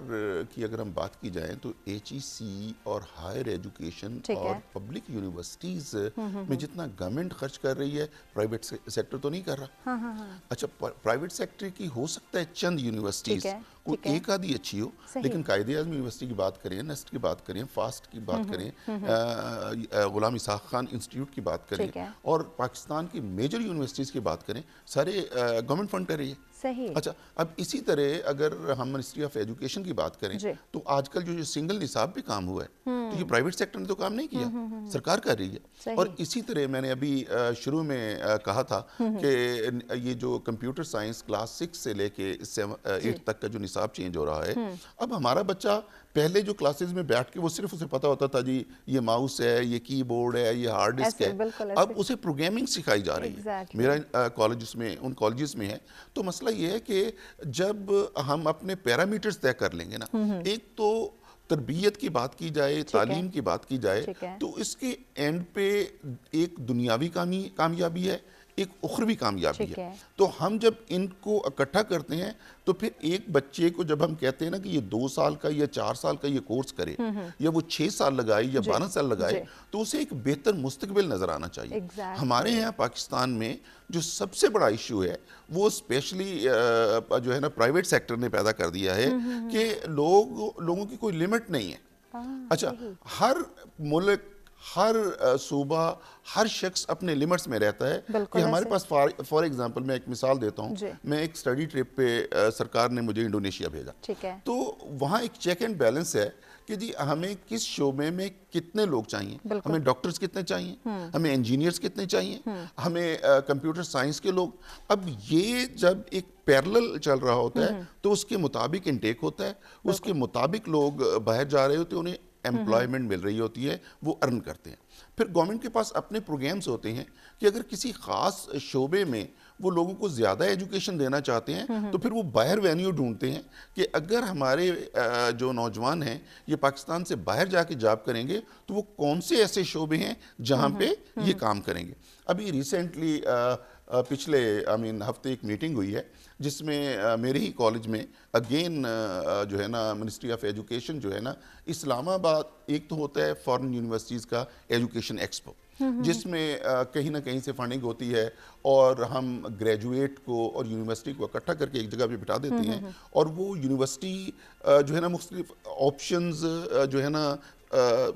की अगर हम बात की जाए तो HEC और हायर एजुकेशन और पब्लिक यूनिवर्सिटीज़ में जितना गवर्नमेंट खर्च कर रही है प्राइवेट सेक्टर तो नहीं कर रहा। अच्छा, प्राइवेट सेक्टर की हो सकता है चंद यूनिवर्सिटीज़ कोई एक आधी अच्छी हो, लेकिन कायदे आज़म यूनिवर्सिटी की बात करें, नेस्ट की बात करें, फास्ट की बात करें, गुलाम इसाक खान इंस्टीट्यूट की बात करें और पाकिस्तान की मेजर यूनिवर्सिटीज़ की बात करें, सारे गवर्नमेंट फंड कर रही है। सही। अच्छा, अब इसी तरह अगर हम मिनिस्ट्री ऑफ एजुकेशन की बात करें तो आजकल जो सिंगल निसाब पे काम हुआ है तो ये प्राइवेट सेक्टर ने तो काम नहीं किया, सरकार कर रही है। और इसी तरह मैंने अभी शुरू में कहा था कि ये जो कंप्यूटर साइंस क्लास 6 से लेके 8 तक का जो निसाब चेंज हो रहा है, अब हमारा बच्चा پہلے جو کلاسز میں بیٹھ کے وہ صرف اسے پتا ہوتا تھا جی یہ ماؤس ہے, یہ کی بورڈ ہے, یہ ہارڈ ڈسک ہے, اب اسے پروگرامنگ سکھائی جا رہی ہے. میرا کالجز میں ان کالجز میں ہے. تو مسئلہ یہ ہے کہ جب ہم اپنے پیرامیٹرز طے کر لیں گے نا, ایک تو تربیت کی بات کی جائے, تعلیم کی بات کی جائے, تو اس کے اینڈ پہ ایک دنیاوی کامیابی ہے, ایک اخروی کامیابی ہے. تو ہم جب ان کو اکٹھا کرتے ہیں تو پھر ایک بچے کو جب ہم کہتے ہیں نا کہ یہ 2 سال کا یا 4 سال کا یہ کورس کرے, یا وہ 6 سال لگائے یا 12 سال لگائے, تو اسے ایک بہتر مستقبل نظر آنا چاہیے. ہمارے یہاں پاکستان میں جو سب سے بڑا ایشو ہے وہ اسپیشلی جو ہے نا پرائیویٹ سیکٹر نے پیدا کر دیا ہے کہ لوگوں کی کوئی لمٹ نہیں ہے. اچھا, ہر ملک, ہر صوبہ, ہر شخص اپنے لیمٹس میں رہتا ہے کہ ہمارے پاس فار ایگزامپل میں ایک مثال دیتا ہوں. میں ایک اسٹڈی ٹرپ پہ سرکار نے مجھے انڈونیشیا بھیجا, تو وہاں ایک چیک اینڈ بیلنس ہے کہ جی ہمیں کس شعبے میں کتنے لوگ چاہیے, ہمیں ڈاکٹرز کتنے چاہیے, ہمیں انجینئرز کتنے چاہیے, ہمیں کمپیوٹر سائنس کے لوگ. اب یہ جب ایک پیرلل چل رہا ہوتا ہے تو اس کے مطابق انٹیک ہوتا ہے, اس کے مطابق لوگ باہر جا رہے ہوتے ہیں, انہیں امپلائمنٹ مل رہی ہوتی ہے, وہ ارن کرتے ہیں. پھر گورنمنٹ کے پاس اپنے پروگرامز ہوتے ہیں کہ اگر کسی خاص شعبے میں وہ لوگوں کو زیادہ ایجوکیشن دینا چاہتے ہیں تو پھر وہ باہر وینیو ڈھونڈتے ہیں کہ اگر ہمارے جو نوجوان ہیں یہ پاکستان سے باہر جا کے جاب کریں گے تو وہ کون سے ایسے شعبے ہیں جہاں پہ یہ کام کریں گے. ابھی ریسنٹلی پچھلے ہفتے ایک میٹنگ ہوئی ہے جس میں میرے ہی کالج میں اگین جو ہے نا منسٹری آف ایجوکیشن جو ہے نا, اسلام آباد ایک تو ہوتا ہے فارن یونیورسٹیز کا ایجوکیشن ایکسپو, جس میں کہیں نہ کہیں سے فنڈنگ ہوتی ہے اور ہم گریجویٹ کو اور یونیورسٹی کو اکٹھا کر کے ایک جگہ پہ بٹھا دیتے ہیں, اور وہ یونیورسٹی جو ہے نا مختلف آپشنز جو ہے نا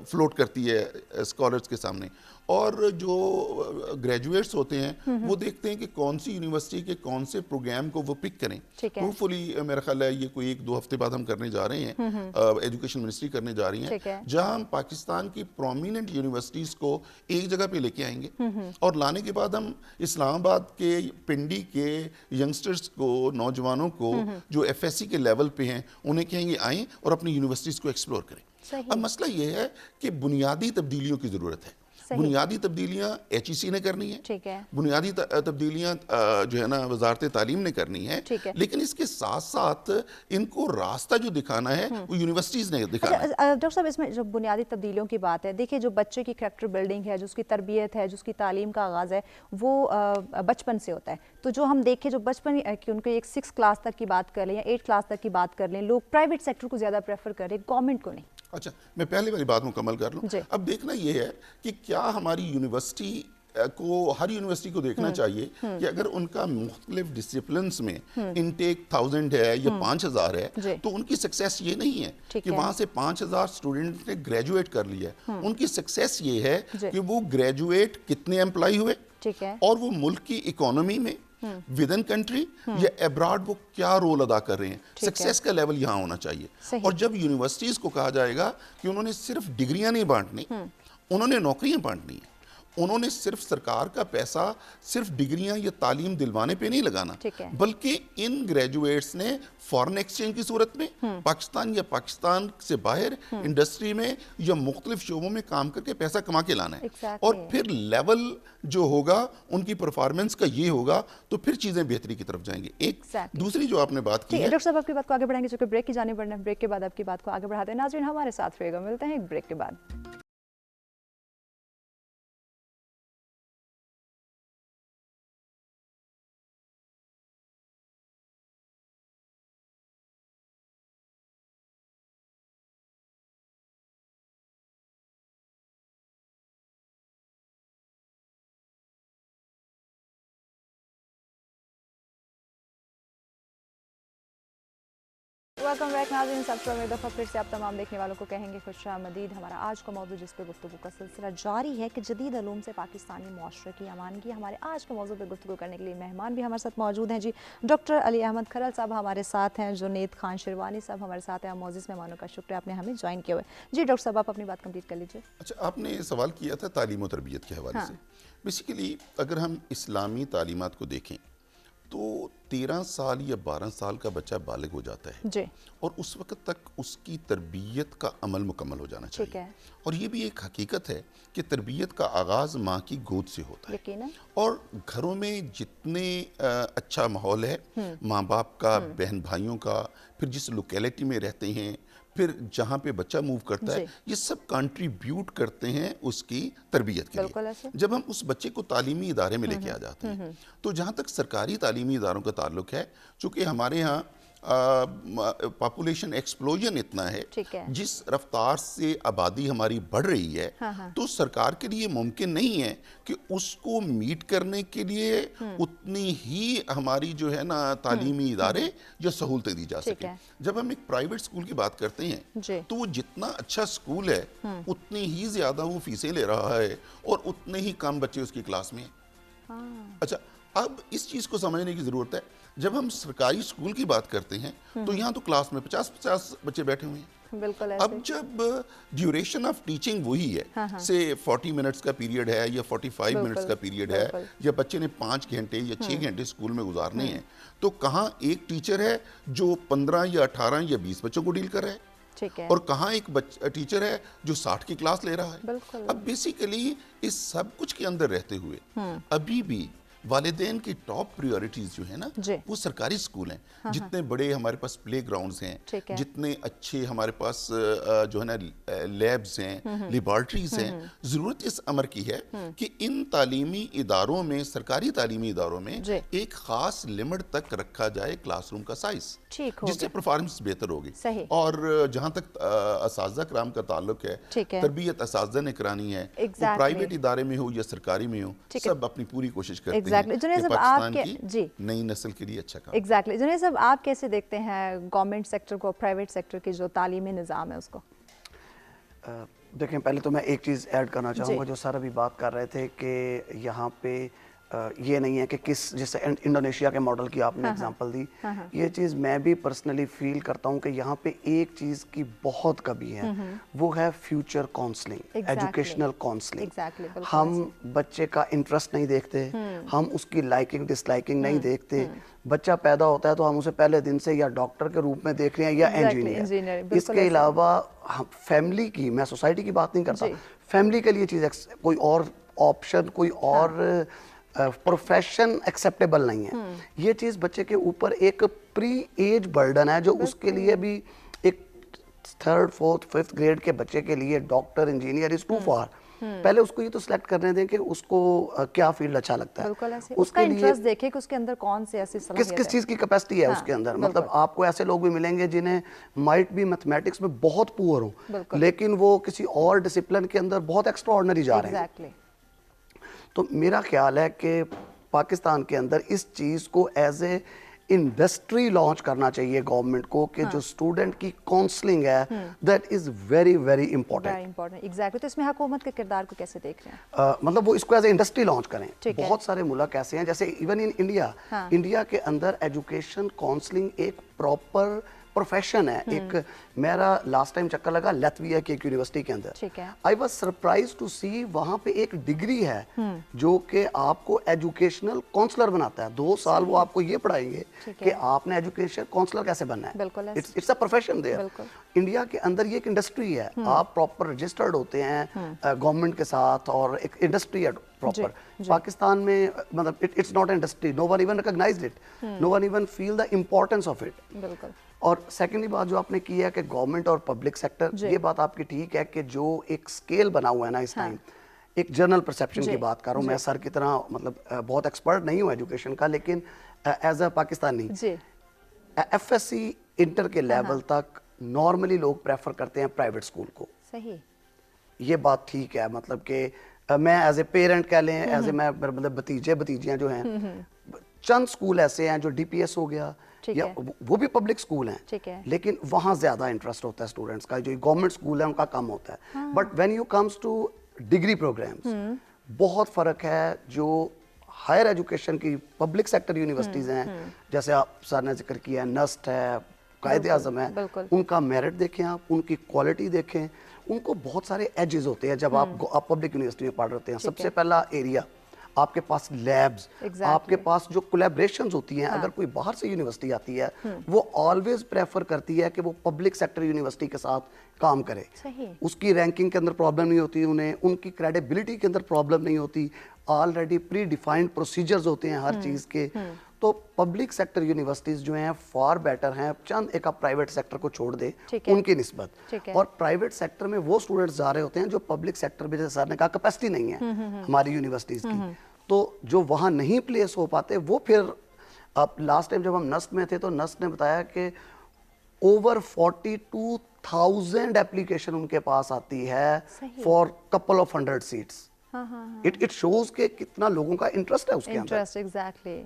فلوٹ کرتی ہے اسکالرز کے سامنے, اور جو گریجویٹس ہوتے ہیں وہ دیکھتے ہیں کہ کون سی یونیورسٹی کے کون سے پروگرام کو وہ پک کریں. ہوپ فلی میرا خیال ہے یہ کوئی 1-2 ہفتے بعد ہم کرنے جا رہے ہیں, ایجوکیشن منسٹری کرنے جا رہی ہیں, جہاں ہم پاکستان کی پرومیننٹ یونیورسٹیز کو ایک جگہ پہ لے کے آئیں گے, اور لانے کے بعد ہم اسلام آباد کے پنڈی کے ینگسٹرز کو, نوجوانوں کو جو ایف ایس سی کے لیول پہ ہیں, انہیں کہیں گے آئیں اور اپنی یونیورسٹیز کو ایکسپلور کریں. اب مسئلہ یہ ہے کہ بنیادی تبدیلیوں کی ضرورت ہے. بنیادی تبدیلیاں ایچ ای سی نے کرنی ہے, بنیادی تبدیلیاں جو ہے نا وزارت تعلیم نے کرنی ہے, لیکن اس کے ساتھ ساتھ ان کو راستہ جو دکھانا ہے وہ یونیورسٹیز نے دکھانا ہے. ڈاکٹر صاحب, اس میں جو بنیادی تبدیلیوں کی بات ہے, دیکھیں جو بچے کی کریکٹر بلڈنگ ہے, جو اس کی تربیت ہے, جو اس کی تعلیم کا آغاز ہے, وہ بچپن سے ہوتا ہے. تو جو ہم دیکھیں جو بچپن کہ ان کو ایک 6 کلاس تک کی بات کر لیں یا 8 کلاس تک کی بات کر لیں, لوگ پرائیویٹ سیکٹر کو زیادہ پریفر کر رہے ہیں, گورنمنٹ کو نہیں. اچھا, میں پہلے والی بات مکمل کر لوں. اب دیکھنا یہ ہے کہ کیا ہماری یونیورسٹی کو, ہر یونیورسٹی کو دیکھنا چاہیے کہ اگر ان کا مختلف ڈسپلنز میں انٹیک 1000 ہے یا 5000 ہے, تو ان کی سکسیس یہ نہیں ہے کہ وہاں سے 5000 اسٹوڈنٹ نے گریجویٹ کر لیا ہے. ان کی سکسیس یہ ہے کہ وہ گریجویٹ کتنے امپلائی ہوئے, اور وہ ملک کی اکانومی میں ود ان کنٹری یا ابراڈ وہ کیا رول ادا کر رہے ہیں. سکسیس کا لیول یہاں ہونا چاہیے. اور جب یونیورسٹیز کو کہا جائے گا کہ انہوں نے صرف ڈگریاں نہیں بانٹنی, انہوں نے نوکریاں بانٹنی ہیں, انہوں نے صرف سرکار کا پیسہ صرف ڈگریاں یا تعلیم دلوانے پہ نہیں لگانا, بلکہ ان گریجویٹس نے فارن ایکسچینج کی صورت میں پاکستان یا پاکستان سے باہر انڈسٹری میں یا مختلف شعبوں میں کام کر کے پیسہ کما کے لانا ہے. اور پھر لیول جو ہوگا ان کی پرفارمنس کا یہ ہوگا تو پھر چیزیں بہتری کی طرف جائیں گے. ایک دوسری جو آپ نے بات کی ہے, ڈاکٹر صاحب آپ کی بات کو آگے بڑھائیں گے چونکہ بریک کی جانب بڑھنا ہے, بریک کے بعد آپ کی بات کو آگے بڑھاتے ہیں. ناظرین ہمارے ساتھ رہے گا, ملتے ہیں ایک بریک کے بعد. ویلکم بیک ناظرین, سب ایک دفعہ پھر سے آپ تمام دیکھنے والوں کو کہیں گے خوش آمدید. ہمارا آج کا موضوع جس پہ گفتگو کا سلسلہ جاری ہے کہ جدید علوم سے پاکستانی معاشرے کی امانگی. ہمارے آج کے موضوع پہ گفتگو کرنے کے لیے مہمان بھی ہمارے ساتھ موجود ہیں. جی ڈاکٹر علی احمد کھرل صاحب ہمارے ساتھ ہیں, جنید خان شیروانی صاحب ہمارے ساتھ ہیں. معزز مہمانوں کا شکریہ, آپ نے ہمیں جوائن کیا ہوا ہے. جی ڈاکٹر صاحب آپ اپنی بات کمپلیٹ کر لیجیے. اچھا, آپ نے سوال کیا تھا تعلیم و تربیت کے حوالے سے. بیسیکلی اگر ہم اسلامی تعلیمات کو دیکھیں تو 13 سال یا 12 سال کا بچہ بالغ ہو جاتا ہے جی اور اس وقت تک اس کی تربیت کا عمل مکمل ہو جانا ٹھیک چاہیے. ہے. اور یہ بھی ایک حقیقت ہے کہ تربیت کا آغاز ماں کی گود سے ہوتا ہے. یقیناً. اور گھروں میں جتنے اچھا ماحول ہے ماں باپ کا, بہن بھائیوں کا, پھر جس لوکیلٹی میں رہتے ہیں, پھر جہاں پہ بچہ موو کرتا ہے, یہ سب کنٹریبیوٹ کرتے ہیں اس کی تربیت کے لیے. جب ہم اس بچے کو تعلیمی ادارے میں لے کے آ جاتے ہیں تو جہاں تک سرکاری تعلیمی اداروں کا تعلق ہے, چونکہ ہمارے ہاں پاپولیشن ایکسپلوژن اتنا ہے, جس رفتار سے آبادی ہماری بڑھ رہی ہے, تو سرکار کے لیے ممکن نہیں ہے کہ اس کو میٹ کرنے کے لیے اتنی ہی ہماری جو ہے نا تعلیمی ادارے یا سہولتیں دی جا سکیں. جب ہم ایک پرائیویٹ سکول کی بات کرتے ہیں تو وہ جتنا اچھا سکول ہے اتنی ہی زیادہ وہ فیسیں لے رہا ہے اور اتنے ہی کم بچے اس کی کلاس میں ہیں. اچھا, اب اس چیز کو سمجھنے کی ضرورت ہے. جب ہم سرکاری سکول کی بات کرتے ہیں تو یہاں تو کلاس میں 50 بچے بیٹھے ہوئے ہیں. بالکل. اب جب ڈیوریشن آف ٹیچنگ وہی ہے, سے 40 منٹس کا پیریڈ ہے یا 45 منٹس کا پیریڈ ہے, یا بچے نے 5 گھنٹے یا 6 گھنٹے سکول میں گزارنے ہیں, تو کہاں ایک ٹیچر ہے جو 15 یا 18 یا 20 بچوں کو ڈیل کر رہا ہے, اور کہاں ایک ٹیچر ہے جو 60 کی کلاس لے رہا ہے. اب بیسیکلی اس سب کچھ کے اندر رہتے ہوئے ابھی بھی والدین کی ٹاپ پریورٹیز جو ہیں نا وہ سرکاری سکول ہیں. جتنے بڑے ہمارے پاس پلے گراؤنڈز ہیں, جتنے اچھے ہمارے پاس جو ہے نا لیبز ہیں, لیبارٹریز ہیں, ضرورت اس امر کی ہے کہ ان تعلیمی اداروں میں, سرکاری تعلیمی اداروں میں ایک خاص لمٹ تک رکھا جائے کلاس روم کا سائز, جس سے پرفارمنس بہتر ہوگی. اور جہاں تک اساتذہ کرام کا تعلق ہے, تربیت اساتذہ نے کرانی ہے, وہ پرائیویٹ ادارے میں ہو یا سرکاری میں ہو, سب اپنی پوری کوشش کرتے ہیں کہ پاکستان کی نئی نسل کے لیے اچھا کام. ایگزیکٹلی. جنید صاحب, آپ کیسے دیکھتے ہیں گورنمنٹ سیکٹر کو, پرائیویٹ سیکٹر کی جو تعلیمی نظام ہے اس کو؟ دیکھیں, پہلے تو میں ایک چیز ایڈ کرنا چاہوں گا. جو سر ابھی بات کر رہے تھے کہ یہاں پہ یہ نہیں ہے کہ جیسے انڈونیشیا کے ماڈل کی آپ نے اگزامپل دی, یہ چیز میں بھی پرسنلی فیل کرتا ہوں کہ یہاں پہ ایک چیز کی بہت کمی ہے, وہ ہے فیوچر کاؤنسلنگ, ایجوکیشنل کاؤنسلنگ. ہم بچے کا انٹرسٹ نہیں دیکھتے, ہم اس کی لائکنگ ڈس لائکنگ نہیں دیکھتے. بچہ پیدا ہوتا ہے تو ہم اسے پہلے دن سے یا ڈاکٹر کے روپ میں دیکھ رہے ہیں یا انجینئر. اس کے علاوہ فیملی کی, میں سوسائٹی کی بات نہیں کرتا, فیملی کے لیے چیز کوئی اور آپشن, کوئی اور پروفیشن ایکسیپٹیبل نہیں ہے. یہ چیز بچے کے اوپر ایک پری ایج برڈن ہے جو اس کے لیے بھی ایک 3rd 4th 5th گریڈ کے بچے کے لیے doctor, engineer is too far. پہلے اس کو یہ تو سلیکٹ کرنے دیں کہ اس کو کیا فیلڈ اچھا لگتا ہے, اس کا انٹرسٹ دیکھیں کہ اس کے اندر کون سے ایسی صلاحیت ہے, کس چیز کی کیپیسٹی ہے اس کے اندر. مطلب آپ کو ایسے لوگ بھی ملیں گے جنہیں مائٹ بھی میتھمیٹکس میں بہت پور ہوں, لیکن وہ کسی اور ڈسپلن کے اندر بہت ایکسٹرا آرڈنری جا رہے ہیں. تو میرا خیال ہے کہ پاکستان کے اندر اس چیز کو ایز اے انڈسٹری لانچ کرنا چاہیے گورنمنٹ کو, کہ جو اسٹوڈنٹ کی کاؤنسلنگ ہے that is very very important. Exactly. تو اس میں حکومت کے کردار کو کیسے دیکھ رہے ہیں؟ مطلب وہ اس کو ایز اے انڈسٹری لانچ کریں. بہت سارے ملک ایسے ہیں, جیسے ایون ان انڈیا, انڈیا کے اندر ایجوکیشن کاؤنسلنگ ایک پراپر پروفیشن ہے. ایک میرا لاسٹ ٹائم چکر لگا لیتویا کی ایک یونیورسٹی کے اندر, آئی واز سرپرائز ٹو سی, وہاں پہ ایک ڈگری ہے جو کہ آپ کو ایجوکیشنل کاؤنسلر بناتا ہے. 2 سال وہ آپ کو یہ پڑھائیں گے کہ آپ نے ایجوکیشن کاؤنسلر کیسے بننا ہے. It's a profession there. India کے اندر یہ ایک انڈسٹری ہے, آپ پراپر رجسٹرڈ ہوتے ہیں گورنمنٹ کے ساتھ, اور ایک انڈسٹری ہے پراپر. پاکستان میں مطلب it's not an industry, no one even recognized it, no one even feel the importance of it. اور سیکنڈلی بات جو آپ نے کی ہے کہ گورنمنٹ اور پبلک سیکٹر, یہ بات آپ کی ٹھیک ہے کہ جو ایک سکیل بنا ہوا ہے نا اس ٹائم, ایک جنرل پرسیپشن کی بات کر رہا ہوں میں, سر کی طرح مطلب بہت ایکسپرٹ نہیں ہوں ایجوکیشن کا, لیکن as a Pakistani F S C inter کے لیول تک نارملی لوگ پریفر کرتے ہیں پرائیویٹ اسکول کو. صحیح, یہ بات ٹھیک ہے. مطلب کہ میں ایز اے پیرنٹ کہہ لیں, ایز اے میں مطلب بھتیجے بھتیجیاں جو ہیں, چند اسکول ایسے ہیں جو ڈی پی ایس ہو گیا, یا وہ بھی پبلک اسکول ہیں, لیکن وہاں زیادہ انٹرسٹ ہوتا ہے اسٹوڈنٹس کا. جو گورنمنٹ اسکول ہے ان کا کم ہوتا ہے. But when you comes to degree programs, بہت فرق ہے. جو ہائر ایجوکیشن کی پبلک سیکٹر یونیورسٹیز ہیں, جیسے آپ سر نے ذکر کیا ہے, نسٹ ہے, قائد اعظم ہے, ان کا میرٹ دیکھیں آپ, ان کی کوالٹی دیکھیں. ان کو بہت سارے ایجز ہوتے ہیں جب آپ پبلک یونیورسٹی میں پڑھ رہے ہیں. سب سے پہلا ایریا, آپ کے پاس لیبز، آپ کے پاس جو کولیبریشنز ہوتی ہیں. اگر کوئی باہر سے یونیورسٹی آتی ہے وہ آلویز پریفر کرتی ہے کہ وہ پبلک سیکٹر یونیورسٹی کے ساتھ کام کرے. اس کی رینکنگ کے اندر پرابلم نہیں ہوتی انہیں، ان کی کریڈیبلٹی کے اندر پرابلم نہیں ہوتی، آلریڈی پری ڈیفائنڈ پروسیجرز ہوتے ہیں ہر چیز کے. تو پبلک سیکٹر یونیورسٹیز جو ہیں فار بیٹر ہیں، چند ایک آپ پرائیویٹ سیکٹر کو چھوڑ دیں ان کی نسبت. اور پرائیویٹ سیکٹر میں وہ اسٹوڈنٹس جا رہے ہوتے ہیں جو پبلک سیکٹر میں، جیسے سر نے کہا کیپیسٹی نہیں ہے ہماری یونیورسٹیز کی، تو جو وہاں نہیں پلیس ہو پاتے وہ پھر. اب لاسٹ ٹائم جب ہم نسٹ میں تھے تو نسٹ نے بتایا کہ اوور 42,000 ایپلیکیشن ان کے پاس آتی ہے for couple of 100 seats. It shows کہ کتنا لوگوں کا انٹرسٹ ہے اس کے اندر.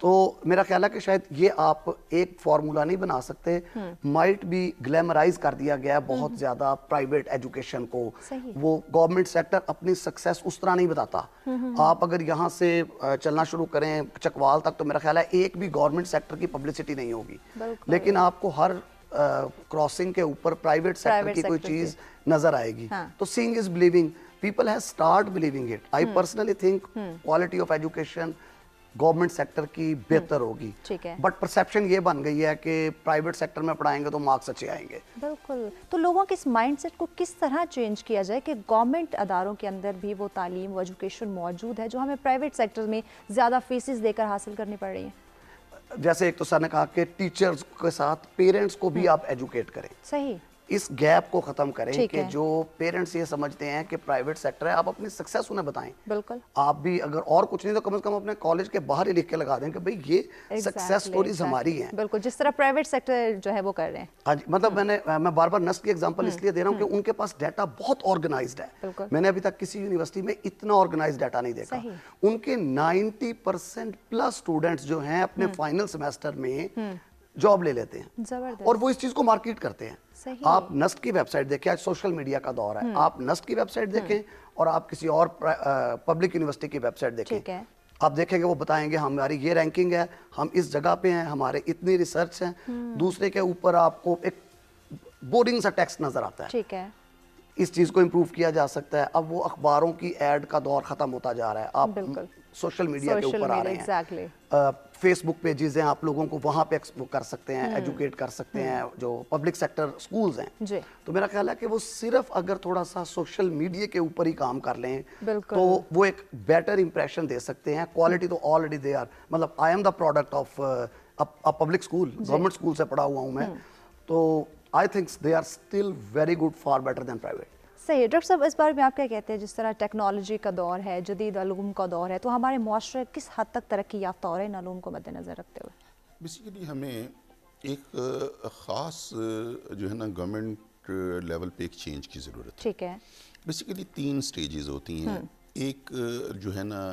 تو میرا خیال ہے کہ شاید یہ آپ ایک فارمولا نہیں بنا سکتے. مائٹ بھی گلیمرائز کر دیا گیا بہت زیادہ پرائیویٹ ایجوکیشن کو. وہ گورنمنٹ سیکٹر اپنی سکسیس اس طرح نہیں بتاتا. آپ اگر یہاں سے چلنا شروع کریں چکوال تک تو میرا خیال ہے ایک بھی گورنمنٹ سیکٹر کی پبلسٹی نہیں ہوگی، لیکن آپ کو ہر کراسنگ کے اوپر پرائیویٹ سیکٹر کی کوئی چیز نظر آئے گی. تو seeing is believing. People has start believing it. I personally think quality of education government sector کی بہتر ہوگی. بٹ پرسیپشن یہ بن گئی ہے کہ پرائیویٹ سیکٹر میں پڑھائیں گے تو مارکس اچھے آئیں گے. بالکل. تو لوگوں کے اس مائنڈ سیٹ کو کس طرح چینج کیا جائے کہ گورنمنٹ اداروں کے اندر بھی وہ تعلیم و ایجوکیشن موجود ہے جو ہمیں پرائیویٹ سیکٹر میں زیادہ فیسز دے کر حاصل کرنی پڑ رہی ہیں؟ جیسے ایک تو سر نے کہا کہ ٹیچرز کے ساتھ پیرنٹس کو بھی آپ ایجوکیٹ کریں. صحیح. اس گیپ کو ختم کریں کہ جو پیرنٹس یہ سمجھتے ہیں کہ پرائیویٹ سیکٹر ہے، آپ اپنی سکسیس انہیں بتائیں. بالکل. آپ بھی اگر اور کچھ نہیں تو کم از کم اپنے کالج کے باہر ہی لکھ کے لگا دیں کہ بھئی یہ سکسیس سٹوریز ہماری ہیں. بالکل، جس طرح پرائیویٹ سیکٹر جو ہے وہ کر رہے ہیں. ہاں جی، مطلب میں بار بار نسٹ کی ایگزامپل اس لیے دے رہا ہوں کہ ان کے پاس ڈیٹا بہت آرگنائزڈ ہے. میں نے ابھی تک کسی یونیورسٹی میں اتنا آرگنائزڈ ڈیٹا نہیں دیکھا. ان کے 90% پلس اسٹوڈنٹس جو ہیں اپنے فائنل سیمیسٹر میں جاب لے لیتے ہیں اور وہ اس چیز کو مارکیٹ کرتے ہیں. آپ نسٹ کی ویب سائٹ دیکھیں، آج سوشل میڈیا کا دور ہے، آپ نسٹ کی ویب سائٹ دیکھیں اور آپ کسی اور پبلک یونیورسٹی کی ویب سائٹ دیکھیں، آپ دیکھیں گے وہ بتائیں گے ہماری یہ رینکنگ ہے، ہم اس جگہ پہ ہیں، ہمارے اتنی ریسرچ ہیں. دوسرے کے اوپر آپ کو ایک بورنگ سا ٹیکسٹ نظر آتا ہے. اس چیز کو امپروو کیا جا سکتا ہے. اب وہ اخباروں کی ایڈ کا دور ختم ہوتا جا رہا ہے. آپ سوشل میڈیا کے اوپر آ رہے ہیں، فیس بک پیجز ہیں، آپ لوگوں کو وہاں پہ کر سکتے ہیں، ایجوکیٹ کر سکتے ہیں جو پبلک سیکٹر سکولز ہیں. تو میرا خیال ہے کہ وہ صرف اگر تھوڑا سا سوشل میڈیا کے اوپر ہی کام کر لیں تو وہ ایک بیٹر امپریشن دے سکتے ہیں. کوالٹی تو آلریڈی دے آر، مطلب I am the product of public school, government school سے پڑھا ہوا ہوں میں، تو I think they are still very good, for better than private. صحیح. ڈاکٹر صاحب اس بارے میں آپ کیا کہتے ہیں؟ جس طرح ٹیکنالوجی کا دور ہے، جدید علوم کا دور ہے، تو ہمارے معاشرے کس حد تک ترقی یافتہ ہو رہے ہیں ان علوم کو مد نظر رکھتے ہوئے؟ بیسیکلی ہمیں ایک خاص جو ہے نا گورنمنٹ لیول پہ ایک چینج کی ضرورت ہے. ٹھیک ہے. بیسیکلی 3 سٹیجز ہوتی ہیں. ایک جو ہے نا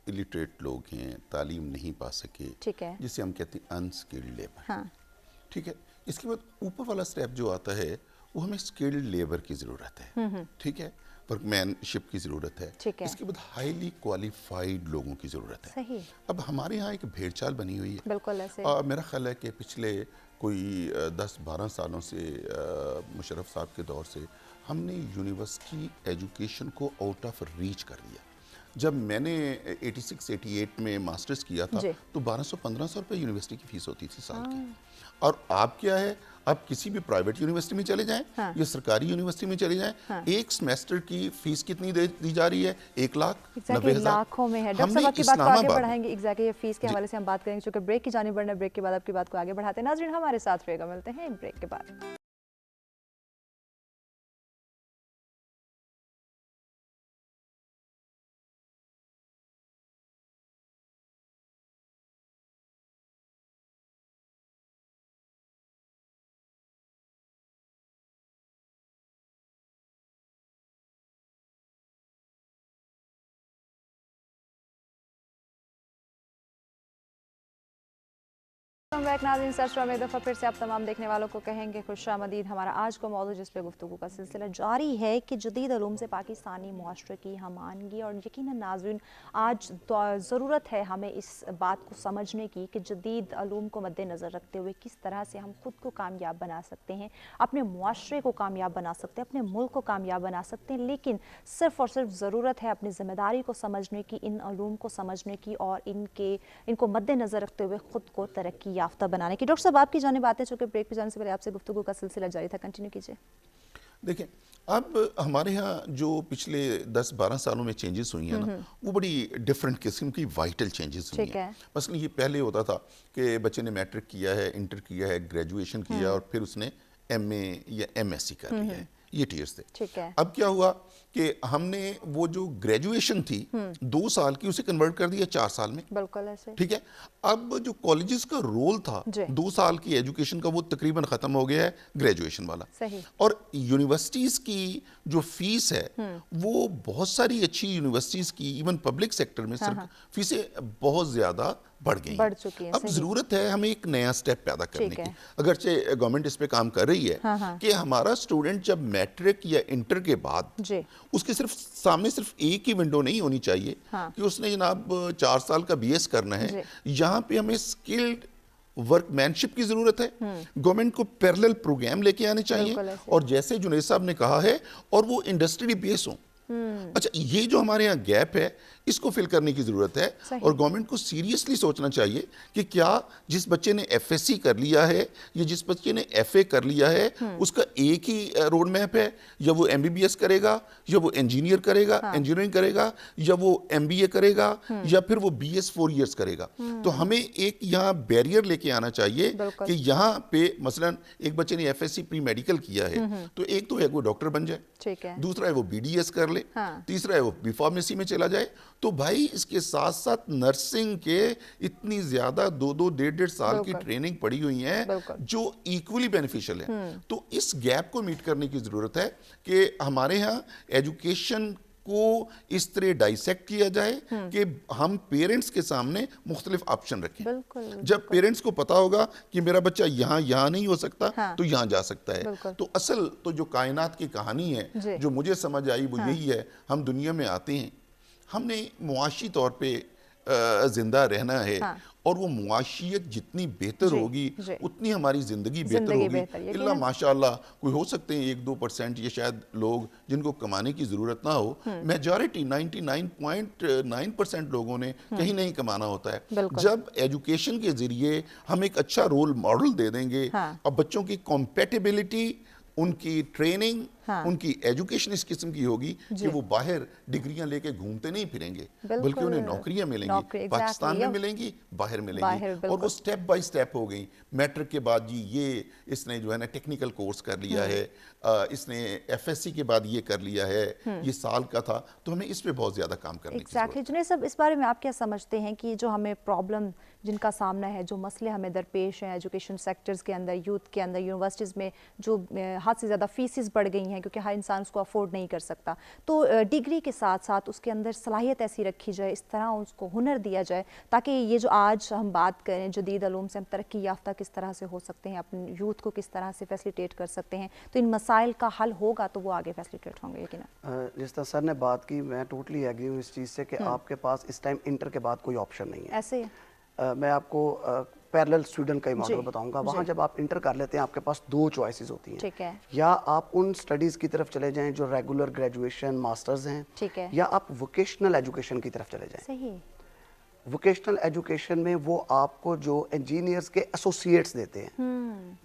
الٹریٹ لوگ ہیں، تعلیم نہیں پا سکے، جسے ہم کہتے ہیں انسکلڈ لیبر. ٹھیک ہے. اس کے بعد اوپر والا سٹیپ جو آتا ہے وہ ہمیں اسکلڈ لیبر کی ضرورت ہے. ٹھیک ہے. ورک مین شپ کی ضرورت ہے. اس کے بعد ہائیلی کوالیفائڈ لوگوں کی ضرورت ہے. اب ہمارے یہاں ایک بھیڑ چال بنی ہوئی ہے. بالکل ایسے. میرا خیال ہے کہ پچھلے کوئی 10-12 سالوں سے مشرف صاحب کے دور سے ہم نے یونیورسٹی ایجوکیشن کو آؤٹ آف ریچ کر دیا. جب میں نے 86-88 میں ماسٹرز کیا تھا تو 1200-1500 روپے یونیورسٹی کی فیس ہوتی تھی سال کی. اور آپ کیا ہے، آپ کسی بھی پرائیویٹ یونیورسٹی میں چلے جائیں یا سرکاری یونیورسٹی میں چلے جائیں، ایک سیمیسٹر کی فیس کتنی دی جا رہی ہے؟ 1,90,000. لاکھوں میں ہے. ڈاکٹر صاحب آپ کی بات کو آگے بڑھائیں گے، ایگزیکٹلی فیس کے حوالے سے ہم بات کریں گے چونکہ بریک کی جانب بڑھنا ہے. بریک کے بعد آپ کی بات کو آگے بڑھاتے ہیں. ناظرین ہمارے ساتھ رہے گا، ملتے ہیں بریک کے بعد. बैक नाज़रीन, सर्च में एक दफ़ा फिर से आप तमाम देखने वालों को कहेंगे खुशामदीद। हमारा आज का मौजूद जिस पे गुफ्तगू का सिलसिला जारी है कि जदीद उलूम से पाकिस्तानी मुआशरे की हमानगी, और यकीनन नाज़रीन आज ज़रूरत है हमें इस बात को समझने की कि जदीद उलूम को मद्देनज़र रखते हुए किस तरह से हम खुद को कामयाब बना सकते हैं, अपने मुआशरे को कामयाब बना सकते हैं, अपने मुल्क को कामयाब बना सकते हैं। लेकिन सिर्फ़ और सिर्फ ज़रूरत है अपनी ज़िम्मेदारी को समझने की, इन उलूम को समझने की और इनको मद्देनज़र रखते हुए ख़ुद को तरक्की याफ्ता बनाने की। डॉक्टर साहब, आपकी जानिब आते चूँकि ब्रेक पे जाने से पहले आपसे गुफ्तगू का सिलसिला जारी था, कंटिन्यू कीजिए। देखें, अब हमारे यहाँ जो पिछले 10-12 सालों में चेंजेस हुई हैं ना, वो बड़ी डिफरेंट किस्म की वाइटल चेंजेस हुई हैं। मसलन ये पहले होता था कि बच्चे ने मैट्रिक किया है, इंटर किया है, ग्रेजुएशन किया और फिर उसने MA या MSc कर लिया है, ये टीयर्स थे। ठीक है। अब क्या हुआ कि हमने वो जो ग्रेजुएशन थी 2 साल की, उसे कन्वर्ट कर दिया 4 साल में। बिल्कुल ऐसे। ठीक है। अब जो कॉलेजेस का रोल था 2 साल की एजुकेशन का, वो तकरीबन खत्म हो गया है ग्रेजुएशन वाला। सही। और यूनिवर्सिटीज की जो फीस है वो बहुत सारी अच्छी यूनिवर्सिटीज की, इवन पब्लिक सेक्टर में फीसें बहुत ज्यादा बढ़ चुकी हैं। अब जरूरत है हमें एक नया स्टेप पैदा करने की। अगरचे गवर्नमेंट इस पे काम कर रही है कि हमारा स्टूडेंट जब मैट्रिक या इंटर के बाद उसके सामने सिर्फ एक ही विंडो नहीं होनी चाहिए कि उसने जनाब 4 साल का BS करना है। यहाँ पे हमें स्किल्ड वर्कमैनशिप की जरूरत है। गवर्नमेंट को पैरेलल प्रोग्राम लेके आने चाहिए और जैसे जुनैद साहब ने कहा है, और वो इंडस्ट्री बेस हो। अच्छा, ये जो हमारे यहाँ गैप है इसको फिल करने की जरूरत है और गवर्नमेंट को सीरियसली सोचना चाहिए कि क्या जिस बच्चे ने FSc कर लिया है या जिस बच्चे ने FA कर लिया है उसका एक ही रोड मैप है, या वो MBBS करेगा, या वो इंजीनियर करेगा, इंजीनियरिंग करेगा, या वो MBA करेगा, या फिर वो BS 4 years करेगा। तो हमें एक यहाँ बैरियर लेके आना चाहिए कि यहाँ पे मसलन एक बच्चे ने FSc प्री मेडिकल किया है तो एक तो है वो डॉक्टर बन जाए, दूसरा है वो BDS कर ले, तीसरा है वो B.Pharmacy में चला जाए। तो भाई इसके साथ साथ नर्सिंग के इतनी ज्यादा 2-2, 1.5 साल की ट्रेनिंग पड़ी हुई है जो इक्वली बेनिफिशियल है। तो इस गैप को मीट करने की जरूरत है कि हमारे यहाँ एजुकेशन को इस तरह डाइसेक्ट किया जाए कि हम पेरेंट्स के सामने मुख्तलिफ ऑप्शन रखें। जब पेरेंट्स को पता होगा कि मेरा बच्चा यहाँ नहीं हो सकता तो यहाँ जा सकता है। तो असल तो जो कायनात की कहानी है जो मुझे समझ आई वो यही है, हम दुनिया में आते हैं, हमने मुआशी तौर पे जिंदा रहना है और वो मुआशियत जितनी बेहतर होगी उतनी हमारी जिंदगी बेहतर होगी। इल्ला माशाअल्लाह कोई हो सकते हैं 1-2% ये शायद लोग जिनको कमाने की जरूरत ना हो, मेजॉरिटी 99.9% लोगों ने कहीं नहीं कमाना होता है। जब एजुकेशन के जरिए हम एक अच्छा रोल मॉडल दे देंगे और बच्चों की कॉम्पेटिबिलिटी, उनकी ट्रेनिंग, उनकी एजुकेशन इस किस्म की होगी कि वो बाहर डिग्रियां लेके घूमते नहीं फिरेंगे, बल्कि उन्हें नौकरियां मिलेंगी, पाकिस्तान में मिलेंगी, बाहर मिलेंगी। और वो स्टेप बाय स्टेप हो गई। मैट्रिक के बाद जी ये इसने जो है ना टेक्निकल कोर्स कर लिया है, इसने FSc के बाद ये कर लिया है, ये साल का था। तो हमें इस पे बहुत ज्यादा काम करने की जरूरत है। जुनैद साहब, इस बारे में आप क्या समझते हैं कि जो हमें प्रॉब्लम जिनका सामना है, जो मसले हमें दरपेश हैं एजुकेशन सेक्टर्स के अंदर, यूथ के अंदर, यूनिवर्सिटीज़ में जो हद से ज़्यादा फीसिस बढ़ गई हैं क्योंकि हर इंसान उसको अफोर्ड नहीं कर सकता, तो डिग्री के साथ साथ उसके अंदर सलाहियत ऐसी रखी जाए, इस तरह उसको हुनर दिया जाए ताकि ये जो आज हम बात करें जदीद उलूम से हम तरक्की याफ्ता किस तरह से हो सकते हैं, अपने यूथ को किस तरह से फैसिलिटेट कर सकते हैं, तो इन मसाइल का हल होगा तो वो आगे फैसिलिटेट होंगे। यकीनन जिस तरह सर ने बात की, मैं टोटली एग्री हूँ इस चीज़ से कि आपके पास इस टाइम इंटर के बाद कोई ऑप्शन नहीं है। ऐसे मैं आपको पैरेलल स्टूडेंट का ही मॉडल बताऊंगा। वहाँ जब आप इंटर कर लेते हैं आपके पास 2 चॉइसेस होती हैं। ठीक है। या आप उन स्टडीज़ की तरफ चले जाएं जो रेगुलर ग्रेजुएशन मास्टर्स हैं। ठीक है। या आप वोकेशनल एजुकेशन की तरफ चले जाएं। सही। वोकेशनल एजुकेशन में वो आपको जो इंजीनियर्स के एसोसिएट्स देते हैं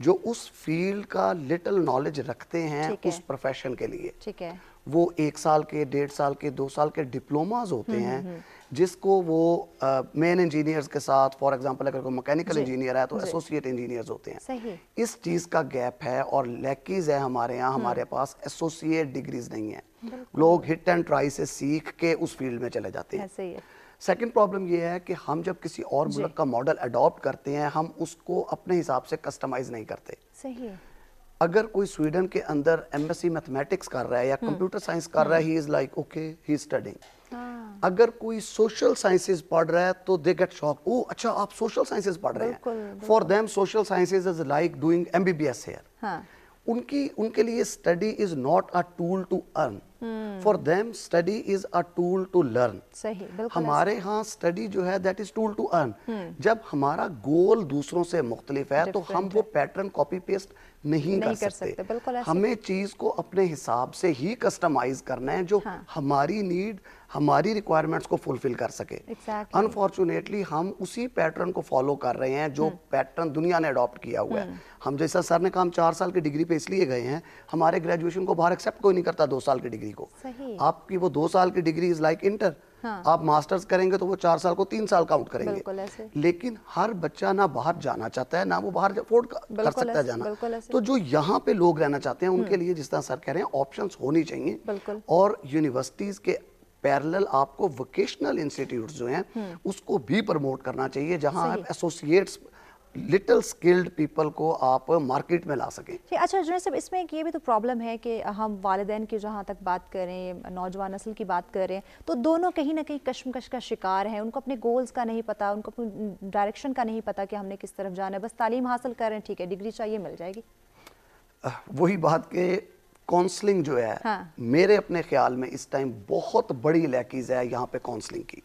जो उस फील्ड का लिटिल नॉलेज रखते हैं उस प्रोफेशन के लिए। ठीक है। वो 1 साल के, 1.5 साल के, 2 साल के डिप्लोमाज होते हैं जिसको वो मेन इंजीनियर्स के साथ, फॉर एग्जांपल अगर कोई मैकेनिकल इंजीनियर है तो एसोसिएट इंजीनियर्स होते हैं। सही। इस चीज़ का गैप है और लैकीज है हमारे यहाँ। हमारे पास एसोसिएट डिग्रीज नहीं है। लोग हिट एंड ट्राई से सीख के उस फील्ड में चले जाते हैं। सही है। सेकेंड प्रॉब्लम ये है कि हम जब किसी और मुल्क का मॉडल अडॉप्ट करते हैं हम उसको अपने हिसाब से कस्टमाइज नहीं करते। सही। अगर कोई स्वीडन के अंदर MSc मैथमेटिक्स कर रहा है या कंप्यूटर साइंस कर रहा है, he is like okay, he is studying. اگر کوئی سوشل سائنسز پڑھ رہا ہے تو دے گیٹ شاک, او اچھا آپ سوشل سائنسز پڑھ رہے ہیں. For them social sciences is like doing MBBS here. ان کے لیے study is not a tool to earn, for them study is a tool to learn. ہمارے ہاں اسٹڈی جو ہے that is tool to earn. جب ہمارا گول دوسروں سے مختلف ہے تو ہم وہ پیٹرن کاپی پیسٹ نہیں کر سکتے. ہمیں چیز کو اپنے حساب سے ہی کسٹمائز کرنا ہے جو ہماری نیڈ, ہماری ریکوائرمنٹس کو فلفل کر سکے. انفارچونیٹلی ہم اسی پیٹرن کو فالو کر رہے ہیں جو پیٹرن دنیا نے اڈاپٹ کیا ہوا ہے. ہم جیسا سر نے کہا ہم 4 سال کی ڈگری پہ اس لیے گئے ہیں, ہمارے گریجویشن کو باہر ایکسیپٹ کوئی نہیں کرتا 2 سال کی ڈگری کو. آپ کی وہ 2 سال کی ڈگری از لائک انٹر. آپ ماسٹرز کریں گے تو وہ 4 سال کو 3 سال کاؤنٹ کریں گے. لیکن ہر بچہ نہ باہر جانا چاہتا ہے, نہ وہ باہر افورڈ کر سکتا ہے جانا. تو جو یہاں پہ لوگ رہنا چاہتے ہیں ان کے لیے جس طرح سر کہہ رہے ہیں آپشنز ہونی چاہیے. اور یونیورسٹیز کے پیرلل آپ کو ووکیشنل انسٹیٹیوٹس جو ہیں اس کو بھی پروموٹ کرنا چاہیے, جہاں آپ ایسوسیٹس لٹل سکلڈ پیپل کو آپ مارکیٹ میں لا سکیں. اچھا جنید صاحب, اس میں یہ بھی تو پرابلم ہے کہ ہم والدین کی جہاں تک بات کریں, نوجوان نسل کی بات کریں, تو دونوں کہیں نہ کہیں کشمکش کا شکار ہیں. ان کو اپنے گولز کا نہیں پتا, ان کو اپنی ڈائریکشن کا نہیں پتا کہ ہم نے کس طرف جانا ہے. بس تعلیم حاصل کریں, ٹھیک ہے ڈگری چاہیے مل جائے گی. وہی بات کہ کاؤنسلنگ جو ہے میرے اپنے خیال میں اس ٹائم بہت بڑی لیکیز ہے یہاں پہ کاؤنسلنگ کی.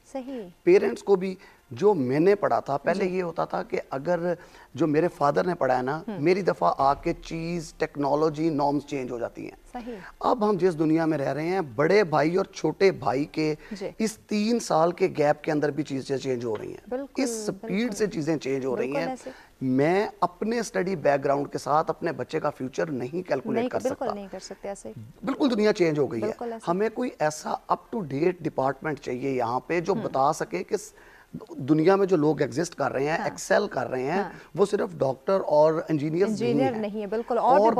پیرنٹس کو بھی, جو میں نے پڑھا تھا پہلے یہ ہوتا تھا کہ اگر جو میرے فادر نے پڑھا ہے نا, میری دفعہ آ کے چیز ٹیکنالوجی نارمز چینج ہو جاتی ہیں. اب ہم جس دنیا میں رہ رہے ہیں, بڑے بھائی اور چھوٹے بھائی کے اس 3 سال کے گیپ کے اندر بھی چیزیں چینج ہو رہی ہیں. اس سپیڈ سے چیزیں چینج ہو رہی ہیں. میں اپنے اسٹڈی بیک گراؤنڈ کے ساتھ اپنے بچے کا فیوچر نہیں کیلکولیٹ کر سکتا. بالکل دنیا چینج ہو گئی ہے. ہمیں کوئی ایسا اپ ٹو ڈیٹ ڈپارٹمنٹ چاہیے یہاں پہ جو بتا سکے کہ دنیا میں جو لوگ ایگزسٹ کر رہے ہیں, ایکسل کر رہے ہیں, وہ صرف ڈاکٹر اور انجینئرز نہیں ہیں, بالکل, اور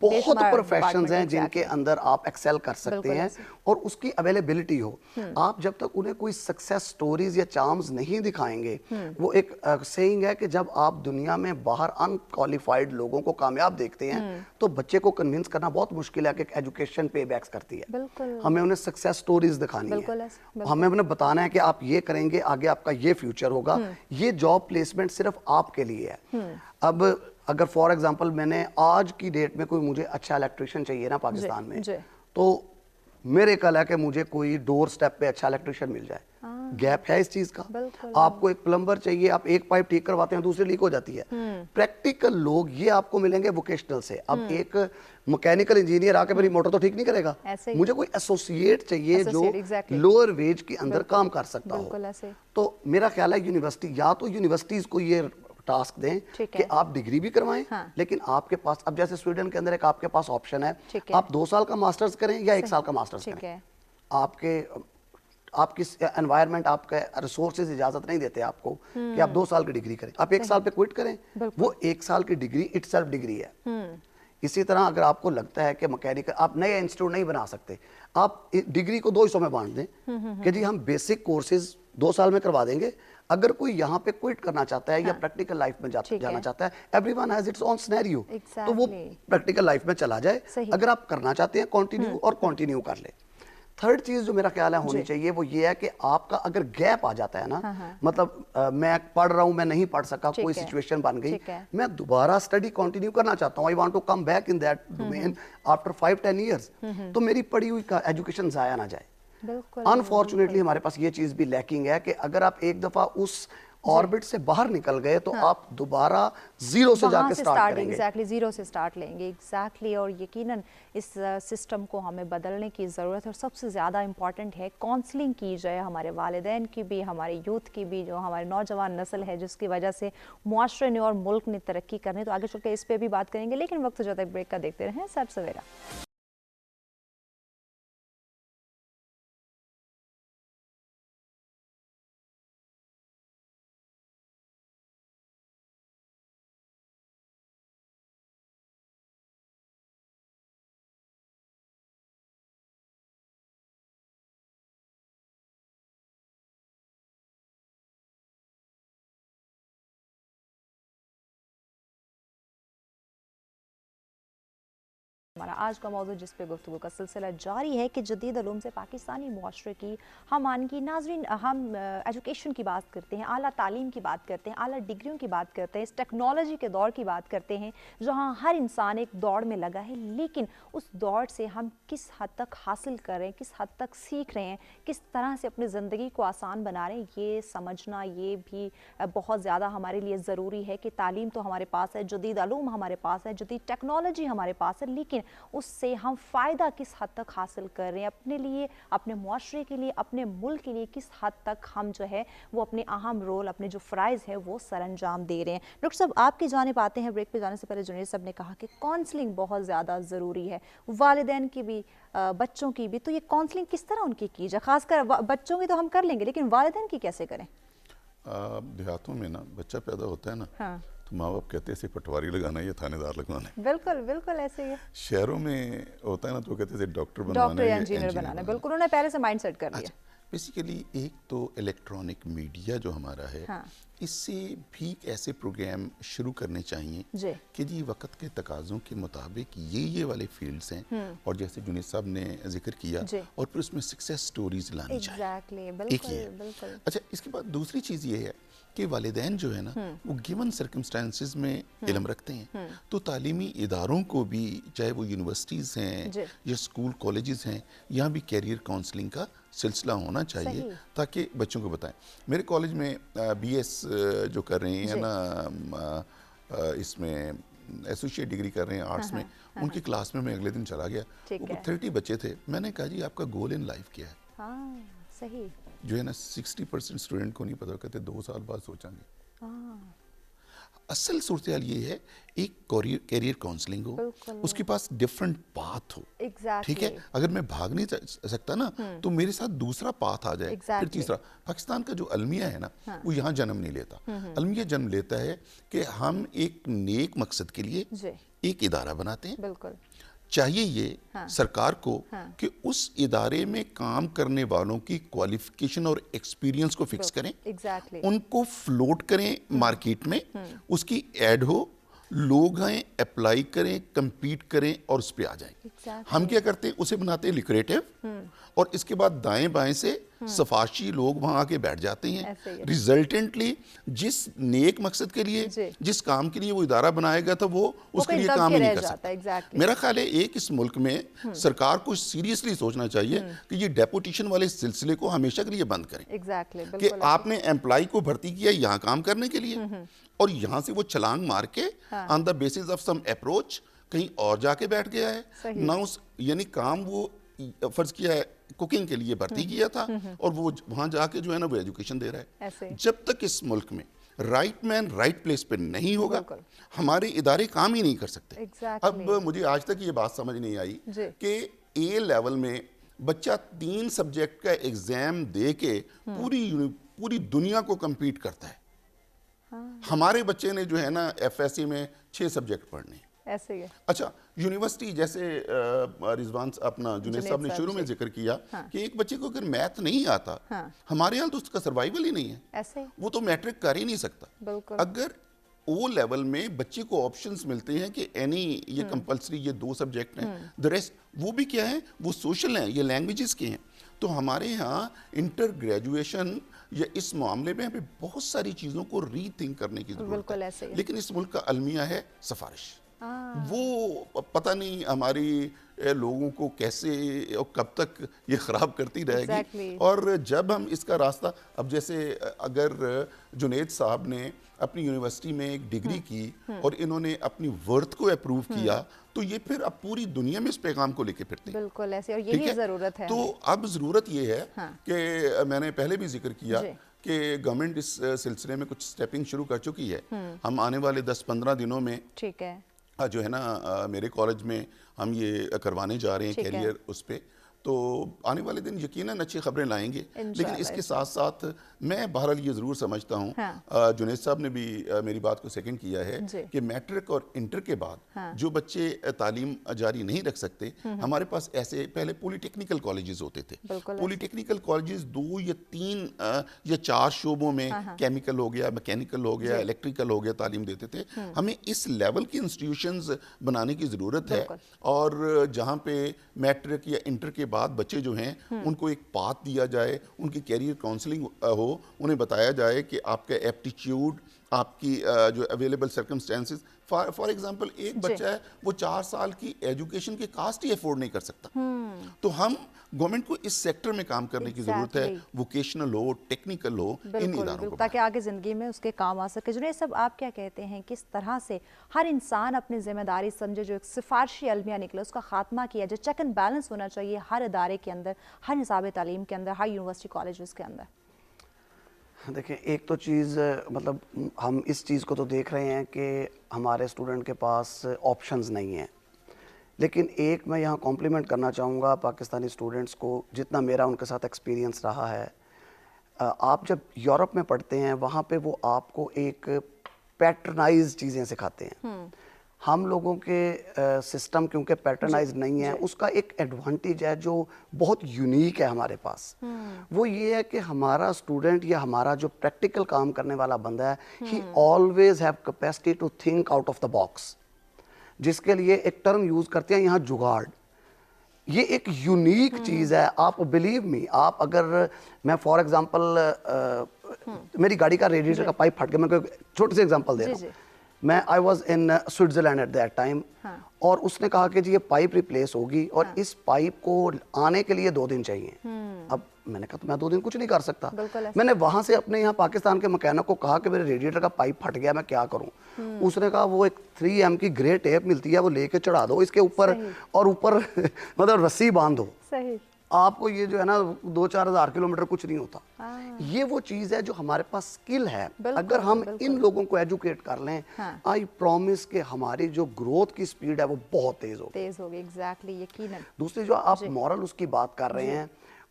بہت پروفیشنز ہیں جن کے اندر آپ ایکسل کر سکتے ہیں اور اس کی اویلیبلٹی ہو. آپ جب تک انہیں کوئی سکسیس سٹوریز یا چارمز نہیں دکھائیں گے, وہ ایک سیئنگ ہے کہ جب آپ دنیا میں باہر ان کوالیفائڈ لوگوں کو کامیاب دیکھتے ہیں تو بچے کو کنونس کرنا بہت مشکل ہے کہ ایجوکیشن پے بیکس کرتی ہے. ہمیں انہیں سکسیس سٹوریز دکھانی ہے, ہمیں انہیں بتانا ہے کہ آپ یہ کریں گے آگے آپ کا یہ فیوچر ہوگا. یہ جاب پلیسمنٹ صرف آپ کے لیے ہے. اب اگر فار ایگزامپل میں نے آج کی ڈیٹ میں کوئی مجھے اچھا الیکٹریشین چاہیے نا پاکستان میں, تو میرے خیال ہے کہ مجھے کوئی ڈور سٹیپ پہ اچھا الیکٹریشین مل جائے. گیپ ہے اس چیز کا. آپ کو ایک پلمبر چاہیے, آپ ایک پائپ ٹھیک کرواتے ہیں دوسری لیک ہو جاتی ہے. پریکٹیکل لوگ یہ آپ کو ملیں گے ووکیشنل سے. اب ایک مکینیکل انجینئر آ کے میری موٹر تو ٹھیک نہیں کرے گا, مجھے کوئی ایسوسیٹ چاہیے جو لوور ویج کے اندر کام کر سکتا ہو. تو میرا خیال ہے یونیورسٹی, یا تو یونیورسٹیز کو یہ ٹاسک دیں کہ آپ ڈگری بھی کروائیں, لیکن آپ کے پاس, اب جیسے سویڈن کے اندر ایک آپ کے پاس آپشن ہے, آپ 2 سال کا ماسٹرز کریں یا 1 سال کا ماسٹرز کریں. آپ کی انوائرمنٹ, آپ کے ریسورسز اجازت نہیں دیتے آپ کو کہ آپ 2 سال کی ڈگری کریں. آپ 1 سال پہ کوئٹ کریں, وہ 1 سال کی ڈگری اٹ سیلف ڈگری ہے. اسی طرح اگر آپ کو لگتا ہے کہ مکینیکل, آپ نئے انسٹیٹیوٹ نہیں بنا سکتے, آپ ڈگری کو 2 حصوں میں بانٹ دیں کہ جی ہم بیسک کورسز 2 سال میں کروا دیں گے. اگر کوئی یہاں پہ کوئٹ کرنا چاہتا ہے یا پریکٹیکل لائف میں جانا چاہتا ہے, every one has its own scenario, تو وہ پریکٹیکل لائف میں چلا جائے. اگر آپ کرنا چاہتے ہیں کنٹینیو, اور کنٹینیو کر لیں. تھرڈ چیز جو میرا خیال ہے ہونی چاہیے وہ یہ ہے کہ آپ کا اگر گیپ آ جاتا ہے نا, مطلب میں پڑھ رہا ہوں, میں نہیں پڑھ سکا, کوئی سچویشن بن گئی, میں دوبارہ اسٹڈی کنٹینیو کرنا چاہتا ہوں, I want to come back in that domain after 5-10 years, تو میری پڑھی ہوئی ایجوکیشن ضائع نہ جائے. انفارچونیٹلی ہمارے پاس یہ چیز بھی لیکنگ ہے کہ اگر آپ ایک دفعہ اس آربٹ سے باہر نکل گئے تو آپ دوبارہ زیرو سے جا کے سٹارٹ کریں گے. ایگزیکٹلی زیرو سے سٹارٹ لیں گے. ایگزیکٹلی, اور یقیناً اس سسٹم کو ہمیں بدلنے کی ضرورت ہے. اور سب سے زیادہ امپورٹنٹ ہے کاؤنسلنگ کی جائے, ہمارے والدین کی بھی, ہمارے یوتھ کی بھی, جو ہمارے نوجوان نسل ہے جس کی وجہ سے معاشرے نے اور ملک نے ترقی کرنی. تو آگے چل کے اس پہ بھی بات کریں گے, لیکن وقت جو تک بریک کا دیکھتے رہیں سر سویرا. हमारा आज का मौजूद जिस पे गुफ्तगू का सिलसिला जारी है कि जदीद उलूम से पाकिस्तानी मुआशरे की हम आनगी नाजरीन, हम एजुकेशन की बात करते हैं, आला तालीम की बात करते हैं, आला डिग्रियों की बात करते हैं, इस टेक्नोलॉजी के दौर की बात करते हैं जहां हर इंसान एक दौड़ में लगा है, लेकिन उस दौड़ से हम किस हद तक हासिल कर रहे हैं, किस हद तक सीख रहे हैं, किस तरह से अपनी ज़िंदगी को आसान बना रहे हैं, ये समझना ये भी बहुत ज़्यादा हमारे लिए ज़रूरी है कि तालीम तो हमारे पास है, जदीद उलूम हमारे पास है, जदीद टेक्नोलॉजी हमारे पास है, लेकिन उससे हम फ़ायदा किस हद तक हासिल कर रहे हैं अपने लिए, अपने मुआशरे के लिए, अपने मुल्क के लिए, किस हद तक हम जो है वो अपने अहम रोल, अपने जो फ़राइज़ है वो सरअंजाम दे रहे हैं। डॉक्टर साहब आपकी जानिब आते हैं, ब्रेक पे जाने से पहले जुनैद साहब ने कहा कि काउंसलिंग बहुत ज़्यादा ज़रूरी है, वालिदैन की भी बच्चों की भी, तो ये काउंसलिंग किस तरह उनकी की जाए? खासकर बच्चों की तो हम कर लेंगे, लेकिन वालिदैन की कैसे करें? देहातों में ना बच्चा पैदा होता है ना, हाँ। तो माँ बाप कहते हैं इसे पटवारी लगाना है या थानेदार लगवाना है। बिल्कुल बिल्कुल ऐसे ही है। शहरों में होता है ना, तो कहते हैं डॉक्टर बनवाना डॉक्टर है या या इंजीनियर बनाना है, बिल्कुल उन्होंने पहले से माइंड सेट कर लिया। बेसिकली एक तो इलेक्ट्रॉनिक मीडिया जो हमारा है, हाँ। इससे भी ऐसे प्रोग्राम शुरू करने चाहिए जी। कि जी वक्त के तकाज़ों के मुताबिक ये वाले फील्ड्स हैं, और जैसे जुनैद साहब ने जिक्र किया, और फिर उसमें सक्सेस स्टोरीज लानी चाहिए। एग्जैक्टली, एक बिल्कुल ये है। बिल्कुल। अच्छा, इसके बाद दूसरी चीज़ ये है कि वालिदैन जो है ना, वो गिवन सर्कमस्टांसिस में इल्म रखते हैं, तो तालीमी इदारों को भी, चाहे वो यूनिवर्सिटीज़ हैं या स्कूल कॉलेजेस हैं, यहाँ भी कैरियर काउंसलिंग का सिलसिला होना चाहिए ताकि बच्चों को बताएं। मेरे कॉलेज में BS जो कर रहे हैं ना, इसमें एसोसिएट डिग्री कर रहे हैं आर्ट्स में, उनकी क्लास में मैं अगले दिन चला गया, वो 30 बच्चे थे। मैंने कहा जी आपका गोल इन लाइफ क्या है? हाँ, सही। जो है ना 60% स्टूडेंट को नहीं पता, कहते 2 साल बाद सोचेंगे। असल सूरत हाल ये है, एक कैरियर काउंसलिंग हो, उसके पास डिफरेंट पाथ हो। ठीक है, अगर मैं भाग नहीं सकता ना, तो मेरे साथ दूसरा पाथ आ जाए, फिर तीसरा। पाकिस्तान का जो अलमिया है ना, वो यहाँ जन्म नहीं लेता। अलमिया जन्म लेता है कि हम एक नेक मकसद के लिए एक इदारा बनाते हैं। बिल्कुल चाहिए ये सरकार को कि उस इदारे में काम करने वालों की क्वालिफिकेशन और एक्सपीरियंस को फिक्स करें, उनको फ्लोट करें मार्केट में, उसकी ऐड हो, लोग आए, अप्लाई करें, compete करें और उस पे आ जाएं। हम क्या करते हैं, उसे बनाते हैं लिक्रेटिव, और इसके बाद दाएं बाएं से सफारशी लोग वहां आके बैठ जाते हैं। रिजल्टेंटली जिस नेक मकसद के लिए, जिस काम के लिए वो इदारा बनाया गया था, वो उसके लिए काम ही नहीं कर सकता। मेरा ख्याल है एक इस मुल्क में सरकार को सीरियसली सोचना चाहिए कि ये डेपुटेशन वाले सिलसिले को हमेशा के लिए बंद करें, कि आपने एम्प्लॉय को भर्ती किया यहाँ काम करने के लिए, और यहाँ से वो छलांग मार के on the basis of some approach कहीं और जाके बैठ गया है ना, उस यानी काम वो फर्ज किया है कुकिंग के लिए भर्ती किया था, और वो वहां जाके जो है ना वो एजुकेशन दे रहा है। जब तक इस मुल्क में राइट मैन राइट प्लेस पे नहीं होगा, हमारे इदारे काम ही नहीं कर सकते। अब मुझे आज तक ये बात समझ नहीं आई कि A लेवल में बच्चा 3 सब्जेक्ट का एग्जाम दे के पूरी दुनिया को कम्पीट करता है। हमारे बच्चे ने जो है ना FSC में 6 सब्जेक्ट पढ़ने ऐसे ही है। अच्छा, यूनिवर्सिटी जैसे रिजवान अपना जुनैद साहब ने शुरू में जिक्र किया कि एक बच्चे को अगर मैथ नहीं आता, हमारे यहाँ तो उसका सर्वाइवल ही नहीं है, ऐसे वो तो मैट्रिक कर ही नहीं सकता। अगर O लेवल में बच्चे को ऑप्शंस मिलते हैं कि एनी ये कंपलसरी ये 2 सब्जेक्ट हैं, द रेस्ट वो भी क्या है, वो सोशल हैं, ये लैंग्वेजेस के हैं। तो हमारे यहाँ इंटर ग्रेजुएशन या इस मामले में हमें बहुत सारी चीज़ों को रीथिंक करने की जरूरत है। लेकिन इस मुल्क का अलमिया है सफारिश। वो पता नहीं हमारी लोगों को कैसे और कब तक ये ख़राब करती रहेगी। और जब हम इसका रास्ता, अब जैसे अगर जुनैद साहब ने अपनी यूनिवर्सिटी में एक डिग्री की और इन्होंने अपनी वर्थ को अप्रूव किया, तो ये फिर अब पूरी दुनिया में इस पैगाम को लेके फिरते हैं। बिल्कुल ऐसे, और यही ज़रूरत है। तो अब ज़रूरत ये है कि मैंने पहले भी जिक्र किया कि गवर्नमेंट इस सिलसिले में कुछ स्टेपिंग शुरू कर चुकी है। हम आने वाले 10-15 दिनों में, ठीक है, जो है ना मेरे कॉलेज में हम ये करवाने जा रहे हैं कैरियर उस पे। تو آنے والے دن یقیناً اچھی خبریں لائیں گے. لیکن اس کے ساتھ ساتھ میں بہرحال یہ ضرور سمجھتا ہوں, جنید صاحب نے بھی میری بات کو سیکنڈ کیا ہے کہ میٹرک اور انٹر کے بعد جو بچے تعلیم جاری نہیں رکھ سکتے, ہمارے پاس ایسے پہلے پولی ٹیکنیکل کالجز ہوتے تھے. پولی ٹیکنیکل کالجز 2 یا 3 یا 4 شعبوں میں, کیمیکل ہو گیا, میکینیکل ہو گیا, الیکٹریکل ہو گیا, تعلیم دیتے تھے. ہمیں اس لیول کی انسٹیٹیوشنز بنانے کی ضرورت ہے, اور جہاں پہ میٹرک یا انٹر کے بعد بچے جو ہیں ان کو ایک پاتھ دیا جائے, ان کی کیریئر کاؤنسلنگ ہو, انہیں بتایا جائے کہ آپ کا ایپٹیچیوڈ, آپ کی جو اویلیبل سرکمسٹینسز, فار ایگزامپل ایک بچہ ہے وہ 4 سال کی ایجوکیشن کے کاسٹ ہی افورڈ نہیں کر سکتا, تو ہم گورنمنٹ کو اس سیکٹر میں کام کرنے کی ضرورت ہے, ووکیشنل ہو, ٹیکنیکل ہو, ان اداروں کو, تاکہ آگے زندگی میں اس کے کام آ سکے. جنید صاحب, آپ کیا کہتے ہیں کس طرح سے ہر انسان اپنی ذمہ داری سمجھے, جو ایک سفارشی المیہ نکلے اس کا خاتمہ کیا جائے, چیک اینڈ بیلنس ہونا چاہیے ہر ادارے کے اندر, ہر نصاب تعلیم کے اندر, ہر یونیورسٹی کالجز کے اندر؟ دیکھیں, ایک تو چیز مطلب ہم اس چیز کو تو دیکھ رہے ہیں کہ ہمارے اسٹوڈنٹ کے پاس آپشنز نہیں ہیں, لیکن ایک میں یہاں کمپلیمنٹ کرنا چاہوں گا پاکستانی اسٹوڈنٹس کو, جتنا میرا ان کے ساتھ ایکسپیرینس رہا ہے. آپ جب یورپ میں پڑھتے ہیں وہاں پہ وہ آپ کو ایک پیٹرنائز چیزیں سکھاتے ہیں. ہم لوگوں کے سسٹم کیونکہ پیٹرنائز نہیں ہے, اس کا ایک ایڈوانٹیج ہے جو بہت یونیک ہے ہمارے پاس. وہ یہ ہے کہ ہمارا اسٹوڈنٹ یا ہمارا جو پریکٹیکل کام کرنے والا بندہ ہے, he always have capacity to think out of the box, جس کے لیے ایک ٹرم یوز کرتے ہیں یہاں جگاڑ. یہ ایک یونیک چیز ہے. آپ بلیو می, آپ اگر میں فار ایگزامپل میری گاڑی کا ریڈیٹر کا پائپ پھٹ گیا, میں کوئی چھوٹی سی ایگزامپل دے رہا ہوں. میں I was in Switzerland at that time, اور اس نے کہا کہ جی یہ پائپ ریپلیس ہوگی اور اس پائپ کو آنے کے لیے 2 دن چاہیے. اب میں نے کہا تو میں 2 دن کچھ نہیں کر سکتا. میں نے وہاں سے اپنے یہاں پاکستان کے مکینک کو کہا کہ میرے ریڈیٹر کا پائپ پھٹ گیا, میں کیا کروں. اس نے کہا وہ ایک 3M کی گرے ٹیپ ملتی ہے, وہ لے کے چڑھا دو اس کے اوپر, اور اوپر مطلب رسی باندھ دو. آپ کو یہ جو ہے نا 2-4 ہزار کلومیٹر کچھ نہیں ہوتا. یہ وہ چیز ہے جو ہمارے پاس سکل ہے. اگر ہم ان لوگوں کو ایجوکیٹ کر لیں, آئی پرومس کہ ہماری جو گروتھ کی سپیڈ ہے وہ بہت تیز ہوگی. ایگزیکٹلی, یقیناً. دوسری جو آپ مورل اس کی بات کر رہے ہیں,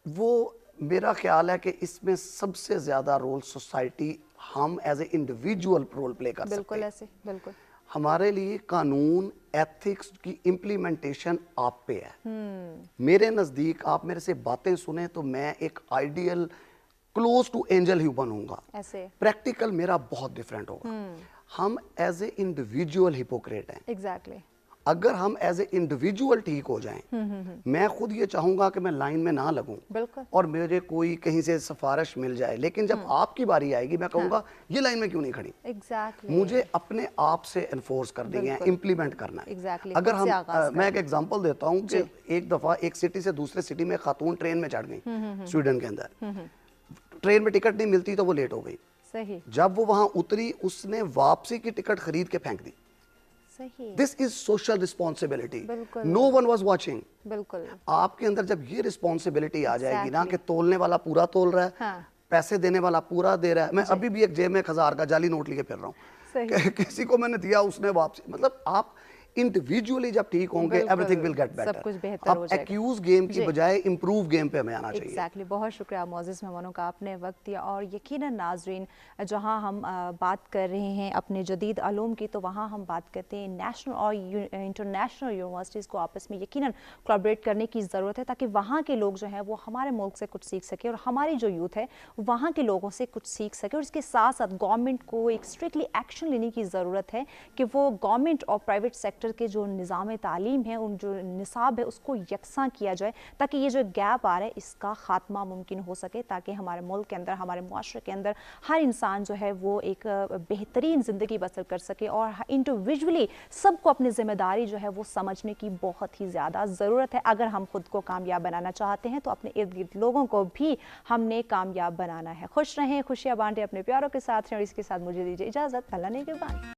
وہ میرا خیال ہے کہ اس میں سب سے زیادہ رول سوسائٹی, ہم as a individual role play کر سکتے ہیں. بالکل. ہمارے لیے قانون, ایتھکس کی امپلیمنٹیشن آپ پہ ہے. میرے نزدیک آپ میرے سے باتیں سنیں تو میں ایک ideal close to Angel he Bannu God. Practical میرا بہت ڈیفرنٹ ہوگا. ہم ایز اے انڈیویجول ہپوکریٹ ہیں. ایگزیکٹلی. اگر ہم ایز اے انڈیویجول ٹھیک ہو جائیں, میں خود یہ چاہوں گا کہ میں لائن میں نہ لگوں اور مجھے کوئی کہیں سے سفارش مل جائے, لیکن جب آپ کی باری آئے گی میں کہوں گا یہ لائن میں کیوں نہیں کھڑی. مجھے اپنے آپ سے انفورس کرنی ہے, امپلیمنٹ کرنا ہے. اگر ہم, میں ایک ایگزامپل دیتا ہوں کہ ایک دفعہ ایک سٹی سے دوسرے سٹی میں خاتون ٹرین میں چڑھ گئی سویڈن کے اندر, ٹرین میں ٹکٹ نہیں ملتی تو وہ لیٹ ہو گئی. جب وہ وہاں اتری, اس نے واپسی کی ٹکٹ خرید کے پھینک دی. This is social responsibility. No one was watching. آپ کے اندر جب یہ رسپانسبلٹی آ جائے گی نا کہ تولنے والا پورا تول رہا ہے, پیسے دینے والا پورا دے رہا ہے. میں ابھی بھی ایک جیب میں 1000 کا جعلی نوٹ لیے پھر رہا ہوں, کسی کو میں نے دیا, اس نے واپسی, مطلب آپ انڈیویجولی جب ٹھیک ہوں گے everything will get better. اب ایکیوز گیم کی بجائے امپروو گیم پہ ہمیں آنا چاہیے. ایگزیکٹلی. بہت شکریہ معزز مہمانوں کا, آپ نے وقت دیا. اور یقیناً ناظرین, جہاں ہم بات کر رہے ہیں اپنے جدید علوم کی, تو وہاں ہم بات کرتے ہیں نیشنل اور انٹرنیشنل یونیورسٹیز کو آپس میں یقیناً کولیبریٹ کرنے کی ضرورت ہے, تاکہ وہاں کے لوگ جو ہیں وہ ہمارے ملک سے کچھ سیکھ سکے, اور ہماری جو یوتھ ہے وہاں کے لوگوں سے کچھ سیکھ سکے. اور اس کے ساتھ ساتھ گورنمنٹ کو ایک اسٹرکٹلی ایکشن لینے کی ضرورت ہے کہ وہ گورنمنٹ اور پرائیویٹ سیکٹر کے جو نظام تعلیم ہے, ان جو نصاب ہے, اس کو یکساں کیا جائے, تاکہ یہ جو گیپ آ رہا ہے اس کا خاتمہ ممکن ہو سکے, تاکہ ہمارے ملک کے اندر, ہمارے معاشرے کے اندر ہر انسان جو ہے وہ ایک بہترین زندگی بسر کر سکے. اور انڈیویجولی سب کو اپنی ذمہ داری جو ہے وہ سمجھنے کی بہت ہی زیادہ ضرورت ہے. اگر ہم خود کو کامیاب بنانا چاہتے ہیں تو اپنے ارد گرد لوگوں کو بھی ہم نے کامیاب بنانا ہے. خوش رہیں, خوشیاں بانٹیں, اپنے پیاروں کے ساتھ رہیں, اور اس کے ساتھ مجھے دیجیے اجازت. اللہ نے کے بعد.